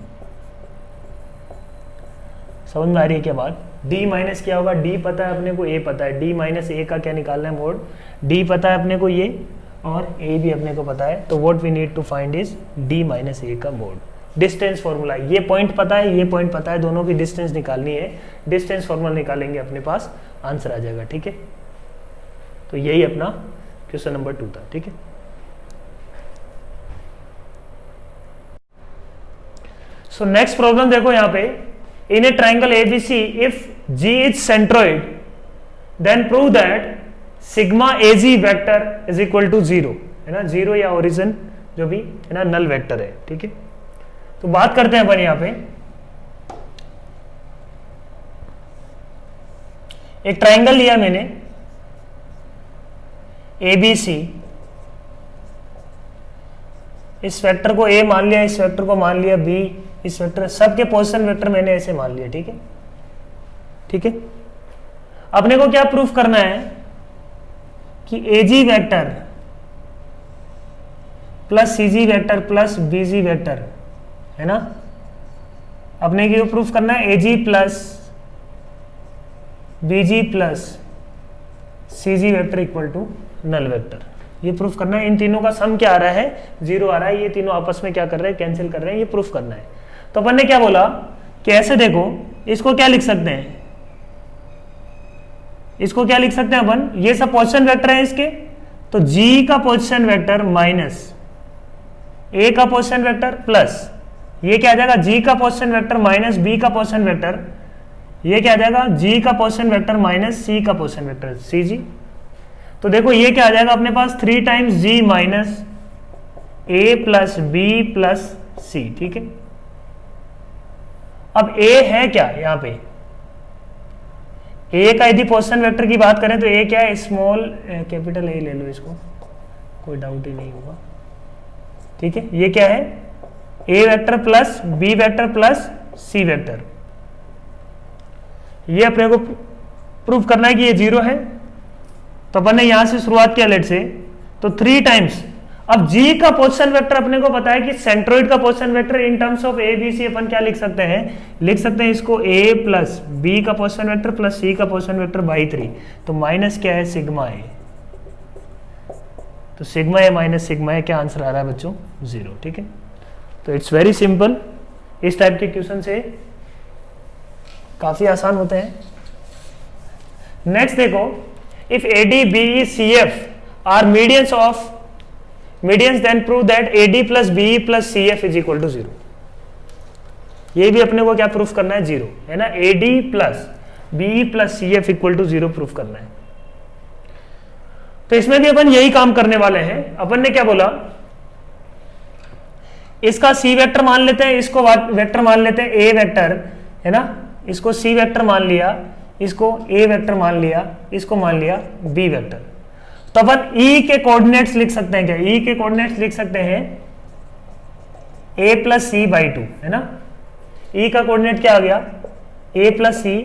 समझ में आ रही है क्या बात, d माइनस क्या होगा, d पता है अपने को, a पता है, d - a का क्या निकालना है मोड, d पता है अपने को ये, और a भी अपने को पता है। तो what we need to find is d - a का मोड। डिस्टेंस फॉर्मूला, ये पॉइंट पता है, ये पॉइंट पता है, दोनों की डिस्टेंस निकालनी है। डिस्टेंस फॉर्मूला निकालेंगे, अपने पास आंसर आ जाएगा, ठीक है। तो यही अपना क्वेश्चन नंबर 2 था, ठीक है। सो नेक्स्ट प्रॉब्लम देखो यहाँ पे, in a triangle ABC if G is centroid then prove that sigma AG vector is equal to 0, है ना, 0 या ओरिजिन जो भी है ना, नल वेक्टर है, ठीक है। तो बात करते हैं अपन यहां पे, एक ट्राइंगल लिया मैंने ABC, इस वेक्टर को A मान लिया, इस वेक्टर को मान लिया B, इस वेक्टर, सबके पोजीशन वेक्टर मैंने ऐसे मान लिया, ठीक है, ठीक है। अपने को क्या प्रूफ करना है कि AG vector plus CG vector plus BG vector, है ना, अपने को प्रूफ करना है AG plus BG plus CG vector equal to null vector. ये प्रूफ करना है। इन तीनों का सम क्या आ रहा है, 0 आ रहा है। ये तीनों आपस में क्या कर रहे हैं, कैंसिल कर रहे हैं। ये प्रूफ करना है। तो अपन ने क्या बोला कि ऐसे देखो, इसको क्या लिख सकते हैं, इसको क्या लिख सकते हैं अपन, ये सब पोजीशन वेक्टर है इसके, तो G का पोजीशन वेक्टर माइनस A का पोजीशन वेक्टर प्लस ये क्या आ जाएगा, G का पोजीशन वेक्टर माइनस B का पोजीशन वेक्टर, ये क्या आ जाएगा, G का पोजीशन वेक्टर माइनस C का पोजीशन वेक्टर CG। तो देखो ये क्या आ जाएगा अपने पास 3 times G minus A plus B plus C, ठीक है। अब A है क्या यहाँ पे, A का यदि पोजीशन वेक्टर की बात करें तो A क्या है, स्मॉल कैपिटल A ले लो इसको, कोई डाउट ही नहीं होगा, ठीक है। ये क्या है, A vector plus B vector plus C vector. ये अपने को प्रूफ करना है कि ये 0 है। तो अपन ने यहां से शुरुआत किया लेट से, तो 3 टाइम्स, अब जी का पोजीशन वेक्टर अपने को पता है कि सेंट्रोइड का position vector in terms of A B C अपन क्या लिख सकते हैं, लिख सकते हैं इसको ए प्लस बी का पोजीशन वेक्टर प्लस सी का पोजीशन वेक्टर बाई 3, तो माइनस क्या है सिग्मा ए, तो सिग्मा ए माइनस सिग्मा ए क्या आंसर आ रहा है बच्चों 0, ठीक है। तो इट्स वेरी सिंपल, इस टाइप के क्वेश्चन से काफी आसान होते हैं। नेक्स्ट देखो, if A D B C F are medians of medians then prove that A D plus B plus C F is equal to 0। ये भी अपने को क्या प्रूफ करना है 0 है ना, A D plus B plus C F equal to 0 proof करना है। तो इसमें भी अपन यही काम करने वाले हैं। अपन ने क्या बोला, इसका सी वेक्टर मान लेते हैं, इसको वेक्टर मान लेते हैं ए वेक्टर है ना, इसको सी वेक्टर मान लिया, इसको ए वेक्टर मान लिया, इसको मान लिया बी वेक्टर। तो अपन ई के कोऑर्डिनेट्स लिख सकते हैं क्या, ई के कोऑर्डिनेट्स लिख सकते हैं ए प्लस सी बाई 2 है ना, ई का कोऑर्डिनेट क्या आ गया ए प्लस सी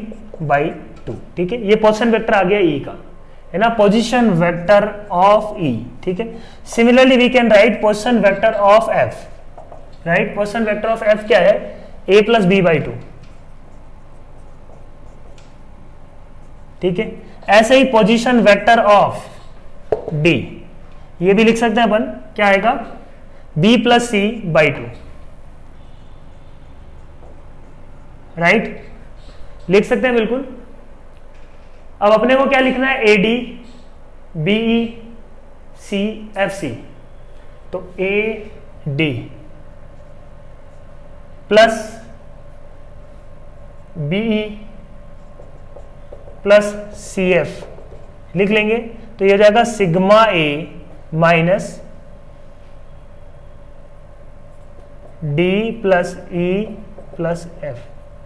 बाई 2, ठीक है। ये पोजीशन वेक्टर आ गया ई का है ना, पोजीशन वेक्टर ऑफ ई, ठीक है। Similarly we can write position vector of F, right, position vector of F क्या है ए प्लस बी बाई 2, ठीक है। ऐसे ही पोजीशन वेक्टर ऑफ डी, ये भी लिख सकते हैं अपन, क्या आएगा B plus C by 2, right, लिख सकते हैं बिल्कुल। अब अपने को क्या लिखना है, A D B E C F C, तो A D plus B E plus C F लिख लेंगे, तो ये हो जाएगा sigma A minus D plus E plus F,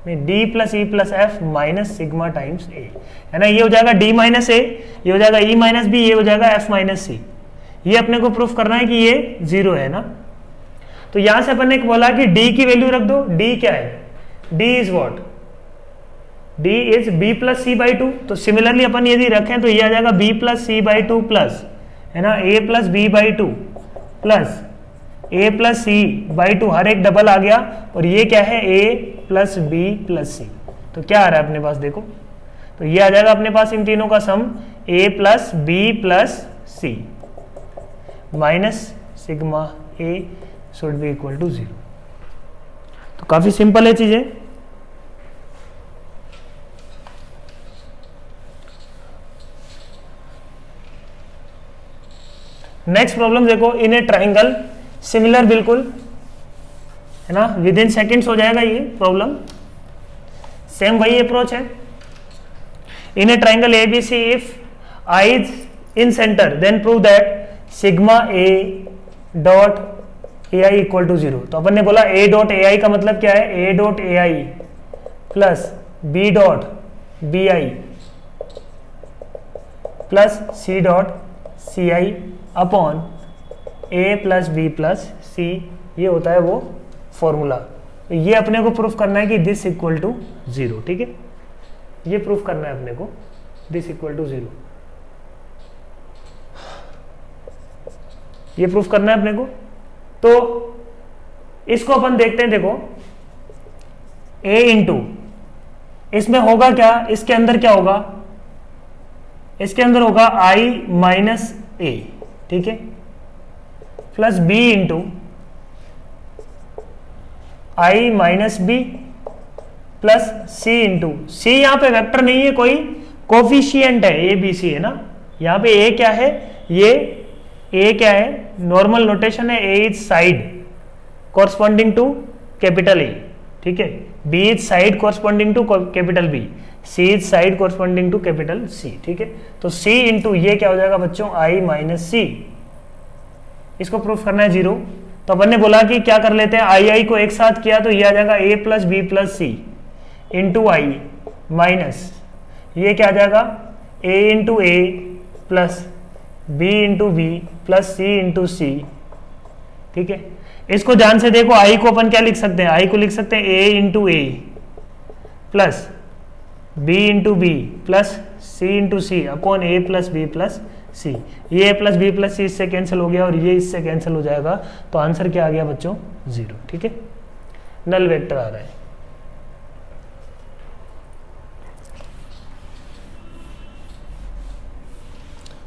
D plus E plus F minus sigma times A, है ना। ये हो जाएगा डी माइनस ए, ये हो जाएगा ई माइनस बी, ये हो जाएगा एफ माइनस सी। ये अपने को प्रूफ करना है कि ये 0 है ना। तो यहां से अपन ने बोला कि डी की वैल्यू रख दो, डी क्या है, D is what, D is B plus C by 2। तो सिमिलरली अपन यदि रखें तो ये आ जाएगा B plus C by 2 plus है ना A plus B by 2 plus A plus C by 2, हर एक डबल आ गया, और ये क्या है A plus B plus C. तो क्या आ रहा है अपने पास देखो, तो ये आ जाएगा अपने पास इन तीनों का sum A plus B plus C minus sigma A should be equal to 0। तो काफी सिंपल है चीजें। नेक्स्ट प्रॉब्लम देखो, इन ए ट्राइंगल सिमिलर बिल्कुल है ना, विद इन सेकेंड्स हो जाएगा ये प्रॉब्लम, सेम वही अप्रोच है। In a triangle A B C if I is incentre then prove that sigma A dot A I equal to 0। तो अपन ने बोला ए डॉट ए आई का मतलब क्या है, A dot A I plus B dot B I plus C dot C I upon A plus B plus C, ये होता है वो फॉर्मूला। तो ये अपने को प्रूफ करना है कि दिस इक्वल टू 0, ठीक है। ये प्रूफ करना है अपने को दिस इक्वल टू 0, ये प्रूफ करना है अपने को। तो इसको अपन देखते हैं, देखो a इंटू इसमें होगा क्या, इसके अंदर क्या होगा, इसके अंदर होगा i माइनस ए, ठीक है, plus b into I minus B plus C into सी, यहां पे वेक्टर नहीं है कोई, कोफिशिएंट है ए बी सी है ना। यहां पे ए क्या है, ये ए क्या है, नॉर्मल नोटेशन है, A is side corresponding to capital A, ठीक है, B is side corresponding to capital B, C is side corresponding to capital C, ठीक है। तो सी इंटू ये क्या हो जाएगा बच्चों, आई माइनस सी, इसको प्रूफ करना है 0। तो अपन ने बोला कि क्या कर लेते हैं, आई को एक साथ किया तो ये आ जाएगा A plus B plus C into I minus ये क्या आ जाएगा, A into A plus B into B plus C into C, ठीक है। इसको ध्यान से देखो, आई को अपन क्या लिख सकते हैं, आई को लिख सकते हैं A into A plus B into B plus C into C upon A plus B plus C, ये प्लस बी प्लस सी इससे कैंसिल हो गया और ये इससे कैंसिल हो जाएगा, तो आंसर क्या आ गया बच्चों 0, ठीक है, नल वेक्टर आ रहा है।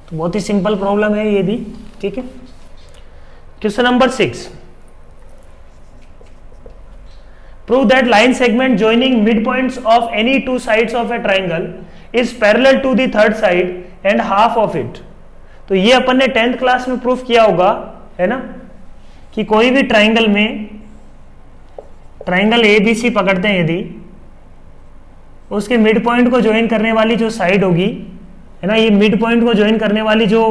तो बहुत ही सिंपल प्रॉब्लम है ये भी, ठीक है। Question number 6, prove that line segment joining midpoints of any two sides of a triangle is parallel to the third side and half of it। तो ये अपन ने 10th क्लास में प्रूफ किया होगा, है ना, कि कोई भी ट्राइंगल में, ट्राइंगल ABC पकड़ते हैं यदि, उसके मिड पॉइंट को ज्वाइन करने वाली जो साइड होगी, है ना, ये मिड पॉइंट को ज्वाइन करने वाली जो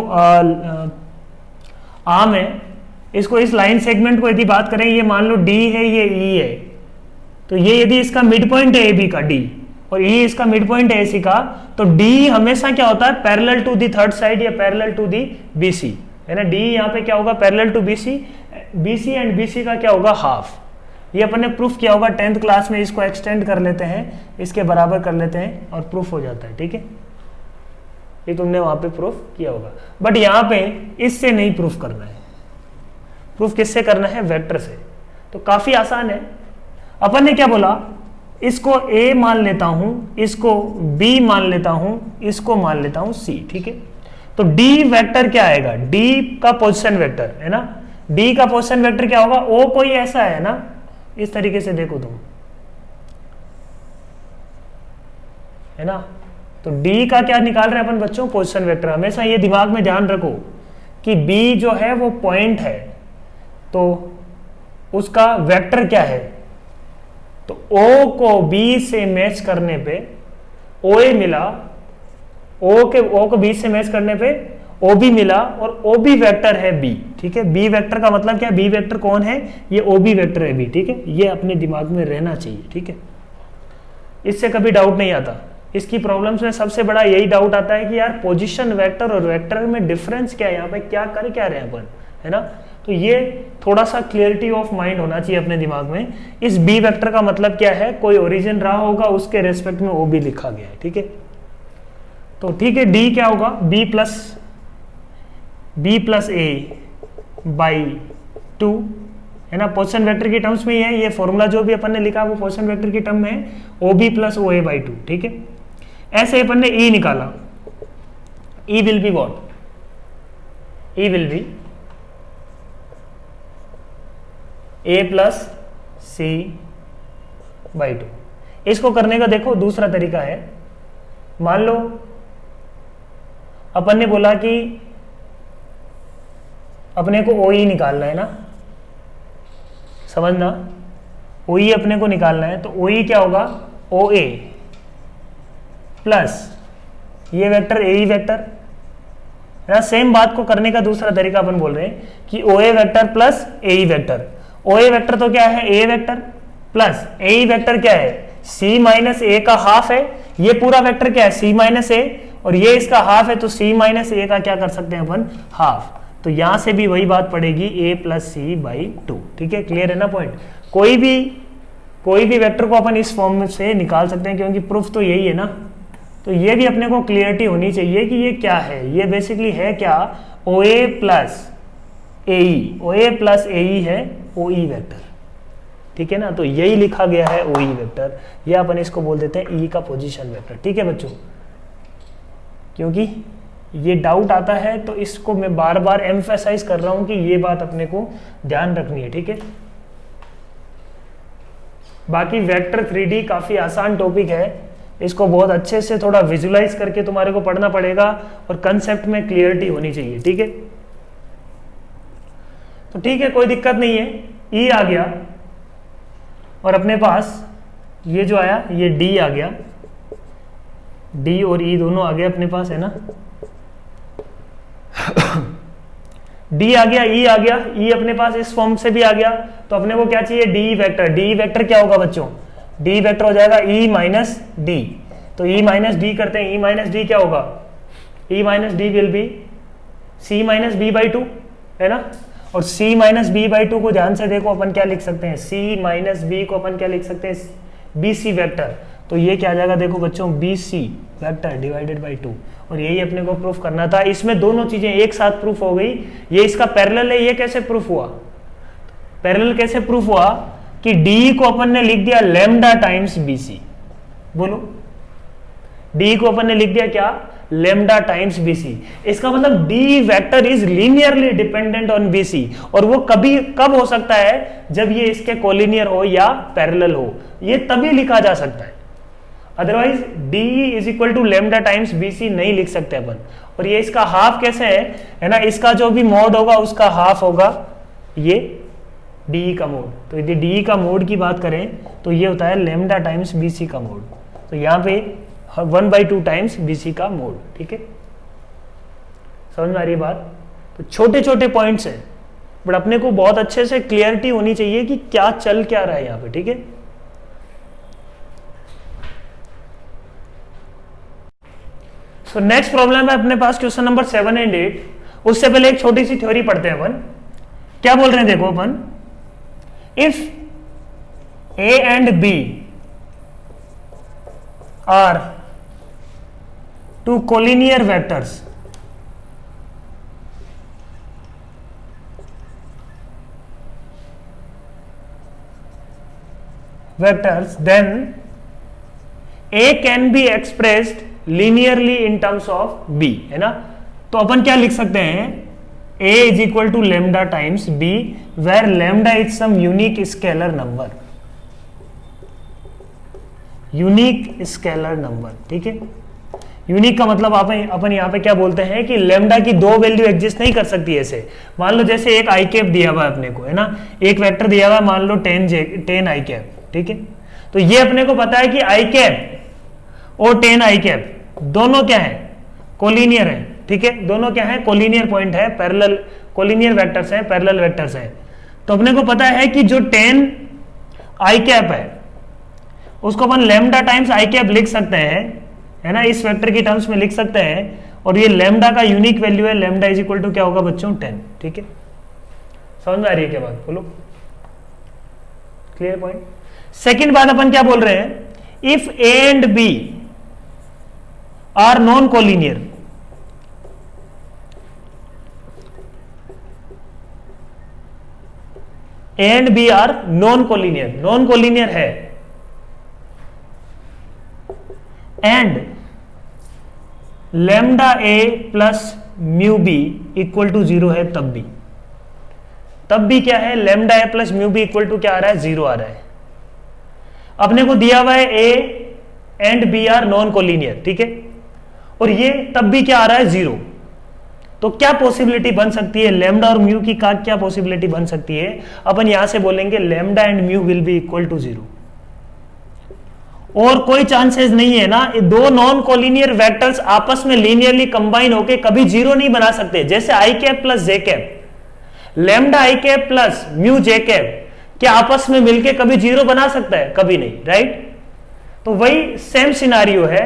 आर्म है, इसको, इस लाइन सेगमेंट को यदि बात करें, ये मान लो D है, ये E है, तो ये यदि इसका मिड पॉइंट है AB का D और E इसका मिड पॉइंट है AC का, तो D हमेशा क्या होता है, parallel to the third side या पैरेलल टू दी BC, है ना। D यहाँ पे क्या होगा, parallel to BC, BC and BC का क्या होगा, हाफ। ये अपन ने प्रूफ किया होगा 10th क्लास में, इसको एक्सटेंड कर लेते हैं, इसके बराबर कर लेते हैं और प्रूफ हो जाता है, ठीक है। ये तुमने वहां पे प्रूफ किया होगा, बट यहाँ पे इससे नहीं प्रूफ करना है, प्रूफ किससे करना है, वेक्टर से। तो काफी आसान है। अपन ने क्या बोला, इसको A मान लेता हूं, इसको B मान लेता हूं, इसको मान लेता हूं C, ठीक है। तो D वेक्टर क्या आएगा, D का पोजीशन वेक्टर, है ना। D का पोजीशन वेक्टर क्या होगा, O कोई ऐसा है ना, इस तरीके से देखो तुम, है ना। तो D का क्या निकाल रहे हैं अपन बच्चों, पोजीशन वेक्टर। हमेशा ये दिमाग में ध्यान रखो कि B जो है वो पॉइंट है, तो उसका वेक्टर क्या है, तो O को B से मैच करने पे OA मिला, O को B से मैच करने पे OB मिला और OB वेक्टर है B, ठीक है। B वेक्टर का मतलब क्या है, B वेक्टर कौन है, ये OB वेक्टर है B, ठीक है। ये अपने दिमाग में रहना चाहिए, ठीक है, इससे कभी डाउट नहीं आता। इसकी प्रॉब्लम्स में सबसे बड़ा यही डाउट आता है कि यार पोजीशन वेक्टर और वेक्टर में डिफरेंस क्या है, यहाँ पे क्या कर क्या रहे हैं अपन, है ना। तो ये थोड़ा सा क्लियरिटी ऑफ माइंड होना चाहिए अपने दिमाग में। इस बी वेक्टर का मतलब क्या है, कोई ओरिजिन रहा होगा, उसके रेस्पेक्ट में ओ बी लिखा गया है, ठीक है। तो ठीक है, डी क्या होगा, बी प्लस ए बाई 2, है ना। पोजीशन वेक्टर की टर्म्स में ही है, ये फॉर्मूला जो भी अपन ने लिखा वो पोजीशन वेक्टर की टर्म में है, O B plus O A by 2, ठीक है। ऐसे अपन ने ई निकाला, E will be what, E will be A plus C by 2। इसको करने का देखो दूसरा तरीका है। मान लो अपन ने बोला कि अपने को ओ ई निकालना है ना, समझना, ओ ई अपने को निकालना है। तो ओ ई क्या होगा, ओ ए प्लस ये वेक्टर ए ई वेक्टर, है ना। सेम बात को करने का दूसरा तरीका अपन बोल रहे हैं कि ओ A vector plus A E vector. O A vector तो क्या है, A vector, plus A E vector क्या है, सी माइनस ए का हाफ है। ये पूरा वेक्टर क्या है, सी माइनस ए, और ये इसका हाफ है, तो सी माइनस ए का क्या कर सकते हैं अपन, हाफ। तो यहां से भी वही बात पड़ेगी, ए प्लस सी बाई 2, ठीक है। क्लियर है ना पॉइंट। कोई भी वेक्टर को अपन इस फॉर्म से निकाल सकते हैं, क्योंकि प्रूफ तो यही है ना। तो ये भी अपने को क्लियरिटी होनी चाहिए कि ये क्या है। ये बेसिकली है क्या, ओ ए प्लस ए ई, ओ ए प्लस ए ई है ओ ई वेक्टर, ठीक है ना। तो यही लिखा गया है ओ ई वेक्टर, या अपन इसको बोल देते हैं ई का पोजीशन वेक्टर, ठीक है बच्चों। क्योंकि ये डाउट आता है तो इसको मैं बार बार एम्फेसाइज कर रहा हूं कि ये बात अपने को ध्यान रखनी है, ठीक है। बाकी वेक्टर 3D काफी आसान टॉपिक है, इसको बहुत अच्छे से थोड़ा विजुलाइज करके तुम्हारे को पढ़ना पड़ेगा और कंसेप्ट में क्लियरिटी होनी चाहिए, ठीक है। तो ठीक है, कोई दिक्कत नहीं है। ई आ गया और अपने पास ये जो आया, ये डी आ गया, डी और ई दोनों आ गए अपने पास, है ना। डी आ गया, ई आ गया, ई अपने पास इस फॉर्म से भी आ गया। तो अपने को क्या चाहिए, डी वेक्टर। डी वेक्टर क्या होगा बच्चों, डी वेक्टर हो जाएगा ई माइनस डी। तो ई माइनस डी करते हैं, ई माइनस डी क्या होगा, E minus D will be C minus B by 2, है ना। और c माइनस बी बाई 2 को ध्यान से देखो, अपन क्या लिख सकते हैं, c माइनस बी को अपन क्या लिख सकते हैं, बी सी वेक्टर। तो ये क्या आ जाएगा देखो बच्चों, B C vector divided by 2, और यही अपने को प्रूफ करना था। इसमें दोनों चीजें एक साथ प्रूफ हो गई। ये इसका पैरेलल है, ये कैसे प्रूफ हुआ, पैरेलल कैसे प्रूफ हुआ कि डी को अपन ने लिख दिया लैम्डा टाइम्स बीसी, बोलो डी को अपन ने लिख दिया क्या, लैम्डा टाइम्स बीसी। इसका मतलब D vector is linearly dependent on BC, और वो कभी कब हो सकता है, जब ये इसके कोलिनियर हो या पैरेलल हो, ये तभी लिखा जा सकता है। Otherwise D is equal to lambda times BC नहीं लिख सकते अपन। और ये इसका हाफ कैसे है ना, इसका जो भी मोड होगा उसका हाफ होगा ये डी का मोड। तो यदि डी का मोड की बात करें तो ये होता है लैम्डा टाइम्स बीसी का मोड। तो यहाँ पे 1/2 टाइम्स बीसी का मोड। ठीक है, समझ में आ रही है बात। तो छोटे छोटे पॉइंट्स हैं, बट अपने को बहुत अच्छे से क्लियरिटी होनी चाहिए कि क्या चल क्या रहा है यहाँ पे। ठीक है, सो नेक्स्ट प्रॉब्लम है अपने पास क्वेश्चन नंबर 7 एंड 8। उससे पहले एक छोटी सी थ्योरी पढ़ते हैं अपन। क्या बोल रहे हैं देखो अपन, if A and B are two collinear vectors then A can be expressed linearly in terms of B, है ना। तो अपन क्या लिख सकते हैं, A is equal to lambda times B where lambda is some unique scalar number, unique scalar number. ठीक है, यूनिक का मतलब अपन यहाँ पे क्या बोलते हैं कि लैम्डा की दो वैल्यू एग्जिस्ट नहीं कर सकती ऐसे। मान लो जैसे एक आई कैप दिया हुआ है अपने को, है ना, एक वेक्टर दिया हुआ है, मान लो 10 आई कैप। ठीक है, तो ये अपने को पता है कि आई कैप और 10 आई कैप दोनों क्या है, कोलिनियर है। ठीक है, दोनों क्या है, कोलिनियर पॉइंट है, पैरेलल कोलिनियर वेक्टर्स हैं, पैरेलल वेक्टर्स हैं। तो अपने को पता है कि जो 10 आई कैप है उसको अपन लैम्डा टाइम्स आई कैप लिख सकते हैं, है ना, इस वेक्टर की टर्म्स में लिख सकते हैं। और ये लैम्डा का यूनिक वैल्यू है, लैम्डा इज इक्वल टू क्या होगा बच्चों, 10। ठीक है, समझ में आ रही है क्या बात, बोलो, क्लियर पॉइंट। सेकेंड बात अपन क्या बोल रहे हैं, if A and B are non collinear, A and B are non collinear, non collinear है, and lambda A plus mu B equal to 0 है, तब भी क्या है, lambda A plus mu B equal to क्या आ रहा है, 0 आ रहा है। अपने को दिया हुआ है A and B are non collinear. ठीक है, और ये तब भी क्या आ रहा है, 0। तो क्या पॉसिबिलिटी बन सकती है, लैम्डा और म्यू की का क्या पॉसिबिलिटी बन सकती है, अपन यहां से बोलेंगे lambda and mu will be equal to 0। और कोई चांसेस नहीं है ना, दो नॉन कोलिनियर वेक्टर्स आपस में लीनियरली कंबाइन होके कभी 0 नहीं बना सकते। जैसे आई cap plus J cap, lambda I cap plus mu J cap क्या आपस में मिलके कभी 0 बना सकता है, कभी नहीं, राइट। तो वही सेम सिनारियो है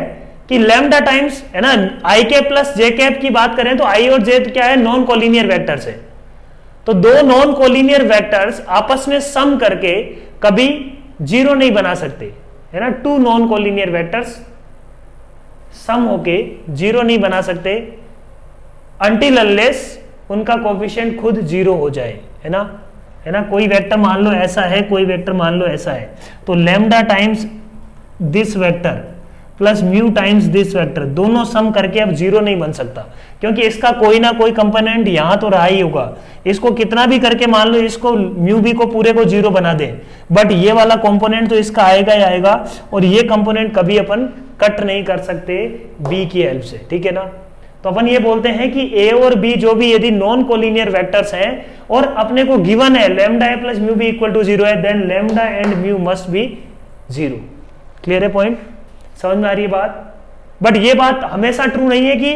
कि लैम्डा टाइम्स, है ना, आई कैप प्लस जे कैप की बात करें तो आई और जे क्या है, नॉन कोलिनियर वेक्टर्स है। तो दो नॉन कोलिनियर वेक्टर्स आपस में सम करके कभी 0 नहीं बना सकते, है ना। टू नॉन कोलिनियर वेक्टर्स सम होके 0 नहीं बना सकते अनटिल अनलेस उनका कोएफिशिएंट खुद 0 हो जाए, है ना, है ना। कोई वेक्टर मान लो ऐसा है, कोई वेक्टर मान लो ऐसा है, तो lambda times this vector plus mu times this vector दोनों सम करके अब 0 नहीं बन सकता, क्योंकि इसका कोई ना कोई कंपोनेंट यहां तो रहा ही होगा। इसको कितना भी करके मान लो इसको म्यू बी को पूरे को 0 बना दे, बट ये वाला कंपोनेंट तो इसका आएगा ही आएगा, और ये कंपोनेंट कभी अपन कट नहीं कर सकते बी की हेल्प से। ठीक है ना, तो अपन ये बोलते हैं कि ए और बी जो भी यदि नॉन कोलिनियर वेक्टर्स हैं और अपने को गिवन है lambda A plus mu B equal to 0 है, then lambda and mu must be 0। Clear है पॉइंट, समझ में आ रही है बात। बट ये बात हमेशा ट्रू नहीं है कि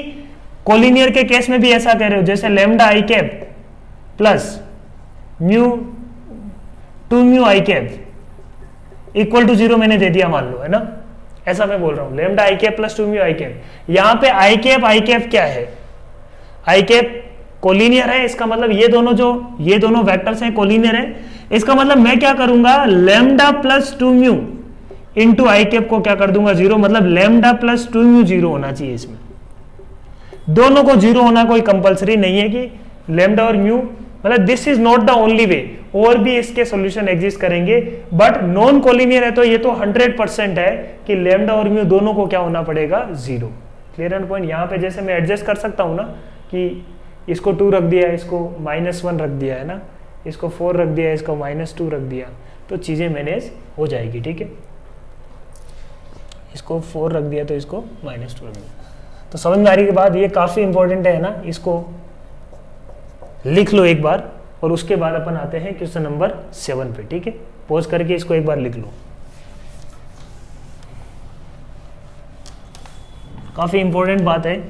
कोलिनियर के केस में भी ऐसा कह रहे हो, जैसे lambda I cap plus mu 2 mu I cap equal to 0 मैंने दे दिया मान लो, है ना, ऐसा मैं बोल रहा हूं, lambda I cap plus 2 mu I cap. यहां पे आई कैप क्या है, आई कैप कोलिनियर है, इसका मतलब ये दोनों वेक्टर्स हैं कोलिनियर है। इसका मतलब मैं क्या करूंगा, लैम्डा प्लस 2 म्यू इंटू आई कैप को क्या कर दूंगा 0, मतलब लेमडा प्लस 2 म्यू 0 होना चाहिए। इसमें दोनों को 0 होना कोई कंपलसरी नहीं है कि लेमडा और म्यू, मतलब this is not the only way, और भी इसके सॉल्यूशन एग्जिस्ट करेंगे, बट नॉन कोलिनियर है तो ये तो 100% है कि लेमडा और म्यू दोनों को क्या होना पड़ेगा 0। Clear and point. यहाँ पे जैसे मैं एडजस्ट कर सकता हूँ ना कि इसको 2 रख दिया, इसको -1 रख दिया है ना, इसको 4 रख दिया, इसको -2 रख दिया, तो चीजें मैनेज हो जाएगी। ठीक है, इसको 4 रख दिया तो इसको -2 रख दिया, तो समझ में आ रही के बाद ये काफी इंपॉर्टेंट है ना, इसको लिख लो एक बार, और उसके बाद अपन आते हैं क्वेश्चन नंबर 7 पे। ठीक है, पॉज करके इसको एक बार लिख लो, काफी इंपॉर्टेंट बात है।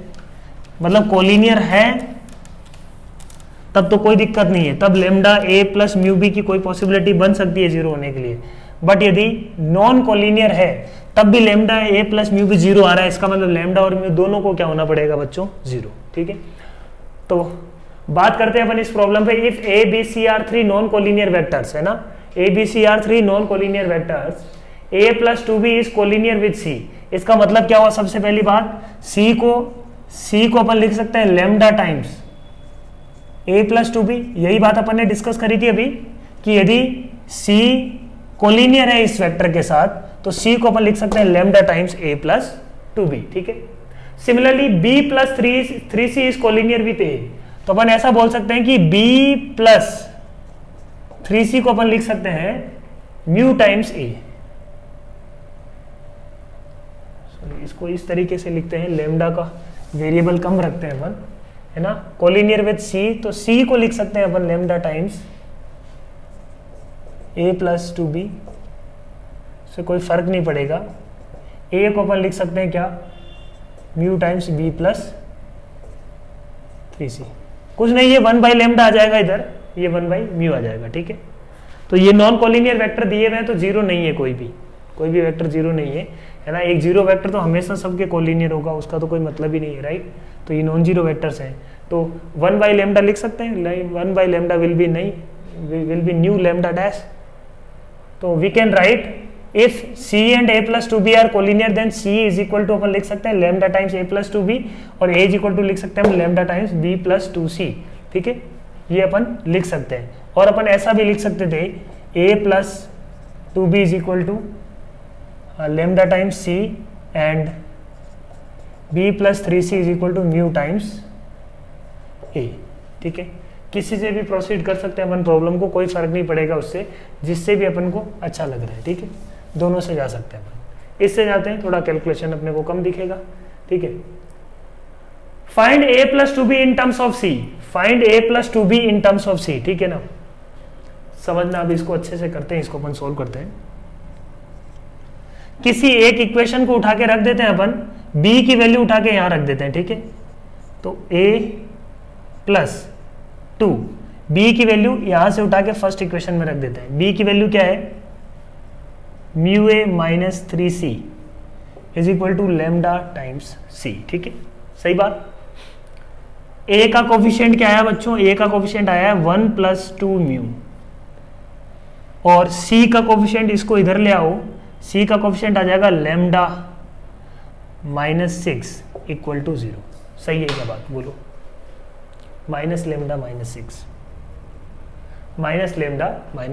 मतलब कोलिनियर है तब तो कोई दिक्कत नहीं है, तब lambda A plus mu B की कोई पॉसिबिलिटी बन सकती है 0 होने के लिए, बट यदि नॉन कोलिनियर है तब भी lambda A plus mu B 0 आ रहा है, इसका मतलब लेमडा और म्यू दोनों को क्या होना पड़ेगा बच्चों 0। ठीक है, तो बात करते हैं अपन इस प्रॉब्लम पे। If A B C are 3 non collinear vectors है ना, A B C are 3 non collinear vectors, A plus 2b is collinear with C, इसका मतलब क्या हुआ? सबसे पहली बात, सी को अपन लिख सकते हैं lambda times a plus 2b, यही बात अपन ने डिस्कस करी थी अभी कि यदि c कोलिनियर है इस वेक्टर के साथ तो c को अपन लिख सकते हैं lambda times a plus 2b। ठीक है, similarly b plus 3c is collinear with a, तो अपन ऐसा बोल सकते हैं कि b प्लस 3c को अपन लिख सकते हैं म्यू टाइम्स a। इसको इस तरीके से लिखते हैं, लेमडा का वेरिएबल कम रखते हैं अपन, है ना, कोलिनियर विथ सी, तो सी को लिख सकते हैं अपन लेमडा टाइम्स ए प्लस 2b, से कोई फर्क नहीं पड़ेगा। ए को अपन लिख सकते हैं क्या, mu times B plus 3c, कुछ नहीं, ये 1 बाई लेमडा आ जाएगा इधर, ये 1 बाई म्यू आ जाएगा। ठीक है, तो ये नॉन कोलिनियर वेक्टर दिए हुए हैं तो 0 नहीं है, कोई भी वेक्टर 0 नहीं है ना। एक 0 वेक्टर तो हमेशा सबके कोलिनियर होगा, उसका तो कोई मतलब ही नहीं है, राइट। तो ये नॉन 0 वेक्टर्स हैं, तो 1 बाई लेमडा लिख सकते हैं, 1 by lambda will be new lambda dash. तो we can write if c and a plus 2b are collinear then c is equal to अपन लिख सकते हैं lambda times a plus 2b, और a इज इक्वल टू लिख सकते हैं हम lambda times b plus 2c। ठीक है, ये अपन लिख सकते हैं, और अपन ऐसा भी लिख सकते थे a plus 2b is equal to lambda times c and b plus 3c is equal to mu times a। ठीक है, किसी से भी प्रोसीड कर सकते हैं अपन प्रॉब्लम को, कोई फर्क नहीं पड़ेगा उससे, जिससे भी अपन को अच्छा लग रहा है। ठीक है, दोनों से जा सकते हैं अपन, इससे जाते हैं थोड़ा कैलकुलेशन अपने को कम दिखेगा। ठीक है, find a plus 2b in terms of c, find a plus 2b in terms of c। ठीक है ना, समझना, अब इसको अच्छे से करते हैं, इसको अपन सोल्व करते हैं। किसी एक इक्वेशन को उठा के रख देते हैं अपन, b की वैल्यू उठा के यहां रख देते हैं। ठीक है, तो a प्लस 2, b की वैल्यू यहां से उठा के फर्स्ट इक्वेशन में रख देते हैं। b की वैल्यू क्या है, mu a minus 3c is equal to lambda times c। ठीक है, सही बात। a का कोफिशिएंट क्या आया बच्चों, a का कोफिशिएंट आया है 1 प्लस 2 म्यू, और c का कोफिशिएंट, इसको इधर ले आओ, c का कोफिशिएंट आ जाएगा लेमडा माइनस 6 इक्वल टू 0। सही है क्या बात, बोलो, minus lambda minus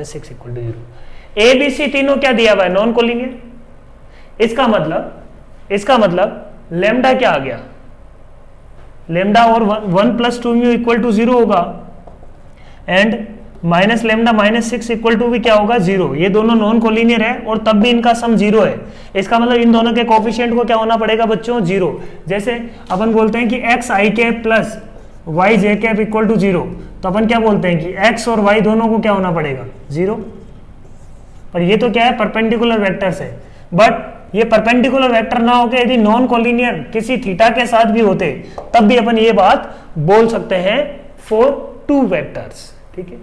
6 equal to 0। A B C तीनों क्या दिया हुआ है, नॉन कोलिनियर। इसका मतलब लेमडा क्या आ गया, लेमडा और 1 प्लस 2 म्यू इक्वल टू 0 होगा, and minus lambda minus 6 equal to भी क्या होगा 0। ये दोनों नॉन कोलिनियर है और तब भी इनका सम 0 है, इसका मतलब इन दोनों के कोफिशिएंट को क्या होना पड़ेगा बच्चों 0। जैसे अपन बोलते हैं कि X I cap plus Y J cap equal to 0, तो अपन क्या बोलते हैं कि x और y दोनों को क्या होना पड़ेगा 0। पर ये तो क्या है, परपेंडिकुलर वेक्टर्स है, बट ये परपेंडिकुलर वेक्टर ना होकर यदि नॉन कोलिनियर किसी थीटा के साथ भी होते तब भी अपन ये बात बोल सकते हैं फॉर 2 वेक्टर्स। ठीक है,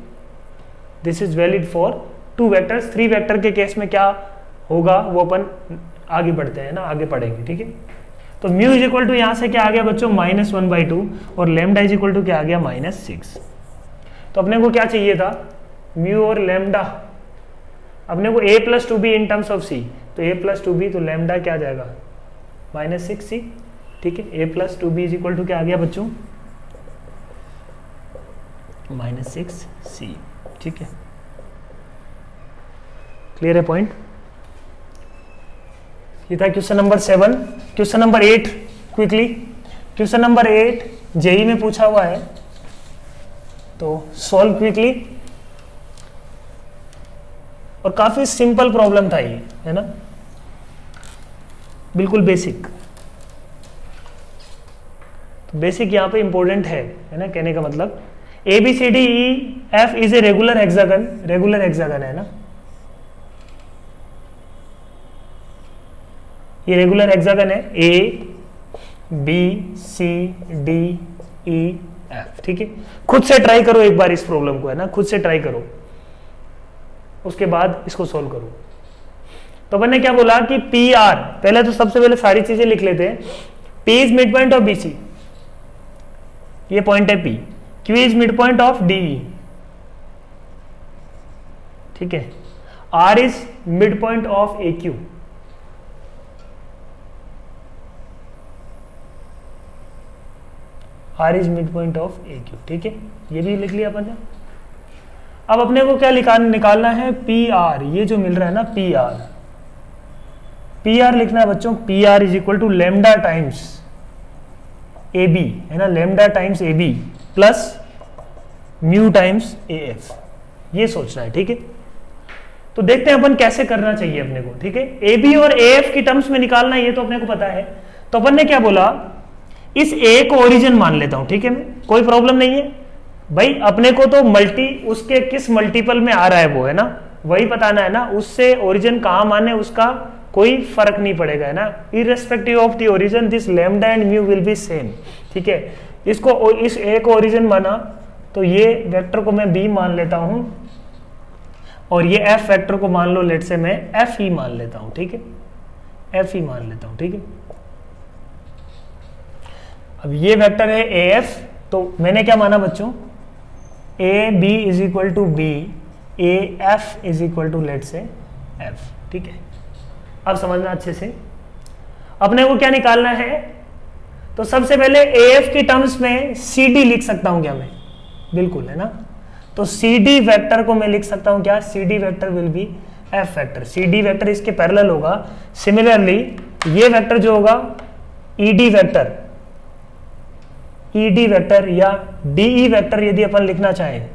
this is valid for 2 vectors. 3 vector के केस में क्या होगा वो अपन आगे बढ़ते हैं ना, आगे पढ़ेंगे। ठीक है, तो म्यू इज इक्वल टू यहां से क्या आ गया बच्चों -1/2, और लेमडा इज इक्वल टू क्या आ गया -6। तो अपने को क्या चाहिए था, म्यू और लेमडा, अपने को a plus 2b in terms of c, तो a प्लस 2b, तो लैम्डा क्या आ जाएगा -6c, ठीक है। a plus 2b is equal to क्या आ गया बच्चों, -6c, ठीक है। क्लियर है पॉइंट। ये था question number 7। Question number 8 quickly, question number 8 JEE में पूछा हुआ है, तो सॉल्व क्विकली। और काफी सिंपल प्रॉब्लम था ये, है ना, बिल्कुल बेसिक। तो बेसिक यहाँ पे इंपॉर्टेंट है ना, कहने का मतलब A B C D E F is a regular hexagon, regular hexagon है ना, ये रेगुलर हेक्सागन है, A B C D E F, ठीक है। खुद से ट्राई करो एक बार इस प्रॉब्लम को, है ना, खुद से ट्राई करो, उसके बाद इसको सॉल्व करो। तो मैंने क्या बोला कि पी आर, पहले तो सबसे पहले सारी चीजें लिख लेते हैं। P is mid point of B C, ये पॉइंट है P. Q is mid point of D, ठीक है। R is mid point of A Q, R is mid point of A Q, ठीक है। ये भी लिख लिया अपन ने। अब अपने को क्या निकालना है, पी आर, ये जो मिल रहा है ना पी आर, पी आर लिखना है बच्चों। P R is equal to lambda times A B, है ना, lambda times A B plus mu times A F, ये सोचना है, ठीक है। तो देखते हैं अपन कैसे करना चाहिए अपने को, ठीक है। ए बी और ए एफ की टर्म्स में निकालना है, ये तो अपने को पता है। तो अपन ने क्या बोला, इस ए को ओरिजिन मान लेता हूं, ठीक है, मैं, कोई प्रॉब्लम नहीं है भाई। अपने को तो मल्टी, उसके किस मल्टीपल में आ रहा है वो, है ना, वही बताना है ना, उससे ओरिजिन कहां माने उसका कोई फर्क नहीं पड़ेगा, है ना। Irrespective of the origin this lambda and mu will be same, ठीक है। इसको, इस ए को ओरिजिन माना तो ये वेक्टर को मैं बी मान लेता हूं, और ये एफ वेक्टर को मान लो, लेट से मैं एफ ही मान लेता हूं, ठीक है, एफ ही मान लेता हूं, ठीक है। अब ये वेक्टर है ए एफ, तो मैंने क्या माना बच्चों, A B is equal to B, A F is equal to let say F, ठीक है। अब समझना अच्छे से, अपने को क्या निकालना है। तो सबसे पहले ए एफ की टर्म्स में सी डी लिख सकता हूं क्या मैं, बिल्कुल, है ना। तो सी डी वेक्टर को मैं लिख सकता हूं क्या, C D vector will be F vector, C D vector इसके पैरेलल होगा। सिमिलरली ये वेक्टर जो होगा E D vector, E D vector या डीई वेक्टर यदि अपन लिखना चाहें,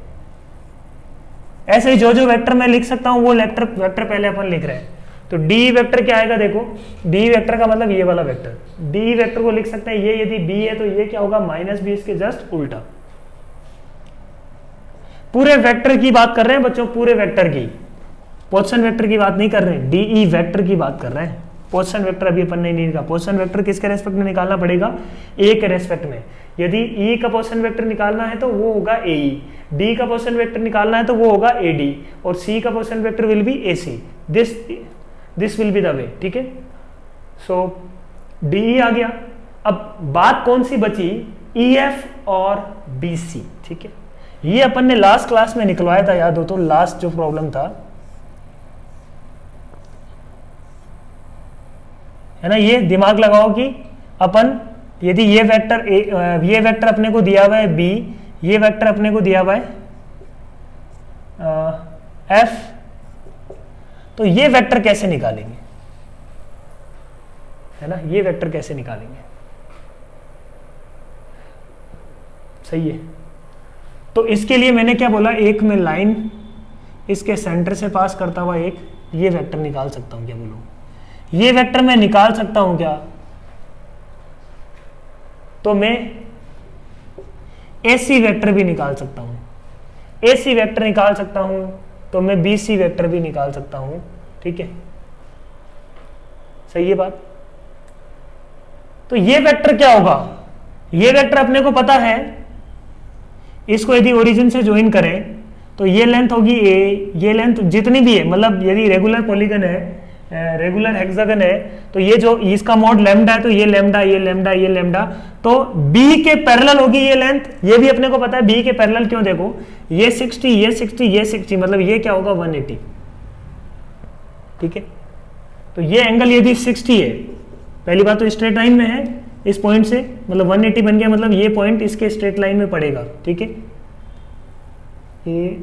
ऐसे ही जो जो वेक्टर मैं लिख सकता हूं वो वेक्टर पहले अपन लिख रहे हैं। तो डी वेक्टर क्या आएगा, देखो डी वेक्टर का मतलब ये वाला वेक्टर, डी वेक्टर को लिख सकते हैं, ये यदि बी है तो ये क्या होगा -b, इसके जस्ट उल्टा। पूरे वेक्टर की बात कर रहे हैं बच्चों, पूरे वेक्टर की, पोजीशन वेक्टर की बात नहीं कर रहे हैं, डीई वेक्टर की बात कर रहे हैं। पोजीशन वेक्टर अभी अपन ने नहीं लिखा, पोजीशन वेक्टर किसके रेस्पेक्ट में निकालना पड़ेगा, ए के रेस्पेक्ट में। यदि ई का पोजीशन वेक्टर निकालना है तो वो होगा ए ई, डी का पोजीशन वेक्टर निकालना है तो वो होगा ए डी, और सी का position vector will be A C, this will be the way, ठीक है। सो डी आ गया। अब बात कौन सी बची, ई एफ और बी सी, ठीक है। ये अपन ने लास्ट क्लास में निकलवाया था, याद हो तो, लास्ट जो प्रॉब्लम था, है ना। ये दिमाग लगाओ कि अपन यदि ये वेक्टर अपने को दिया हुआ है बी, ये वेक्टर अपने को दिया हुआ है एफ, तो ये वेक्टर कैसे निकालेंगे, है ना, ये वेक्टर कैसे निकालेंगे, सही है। तो इसके लिए मैंने क्या बोला, एक में लाइन इसके सेंटर से पास करता हुआ एक ये वेक्टर निकाल सकता हूं क्या, बोलो ये वेक्टर मैं निकाल सकता हूं क्या। तो मैं एसी वेक्टर भी निकाल सकता हूं, एसी वेक्टर निकाल सकता हूं, तो मैं बीसी वेक्टर भी निकाल सकता हूं, ठीक है, सही है बात। तो ये वेक्टर क्या होगा, ये वेक्टर अपने को पता है, इसको यदि ओरिजिन से ज्वाइन करें तो ये लेंथ होगी ए, ये लेंथ जितनी भी है, मतलब यदि रेगुलर पॉलीगन है, रेगुलर हेक्सागन है, तो ये जो इसका मॉड लैम्डा है, तो ये लैम्डा, ये लैम्डा, ये लैम्डा, तो बी के पैरेलल होगी ये लेंथ, ये भी अपने को पता है बी के पैरेलल क्यों, देखो ये 60, ये 60, ये 60, मतलब ये क्या होगा 180, ठीक है। तो ये एंगल यदि 60 है, पहली बात तो स्ट्रेट लाइन में है इस पॉइंट से, मतलब 180 बन गया, मतलब ये पॉइंट इसके स्ट्रेट लाइन में पड़ेगा, ठीक है, ए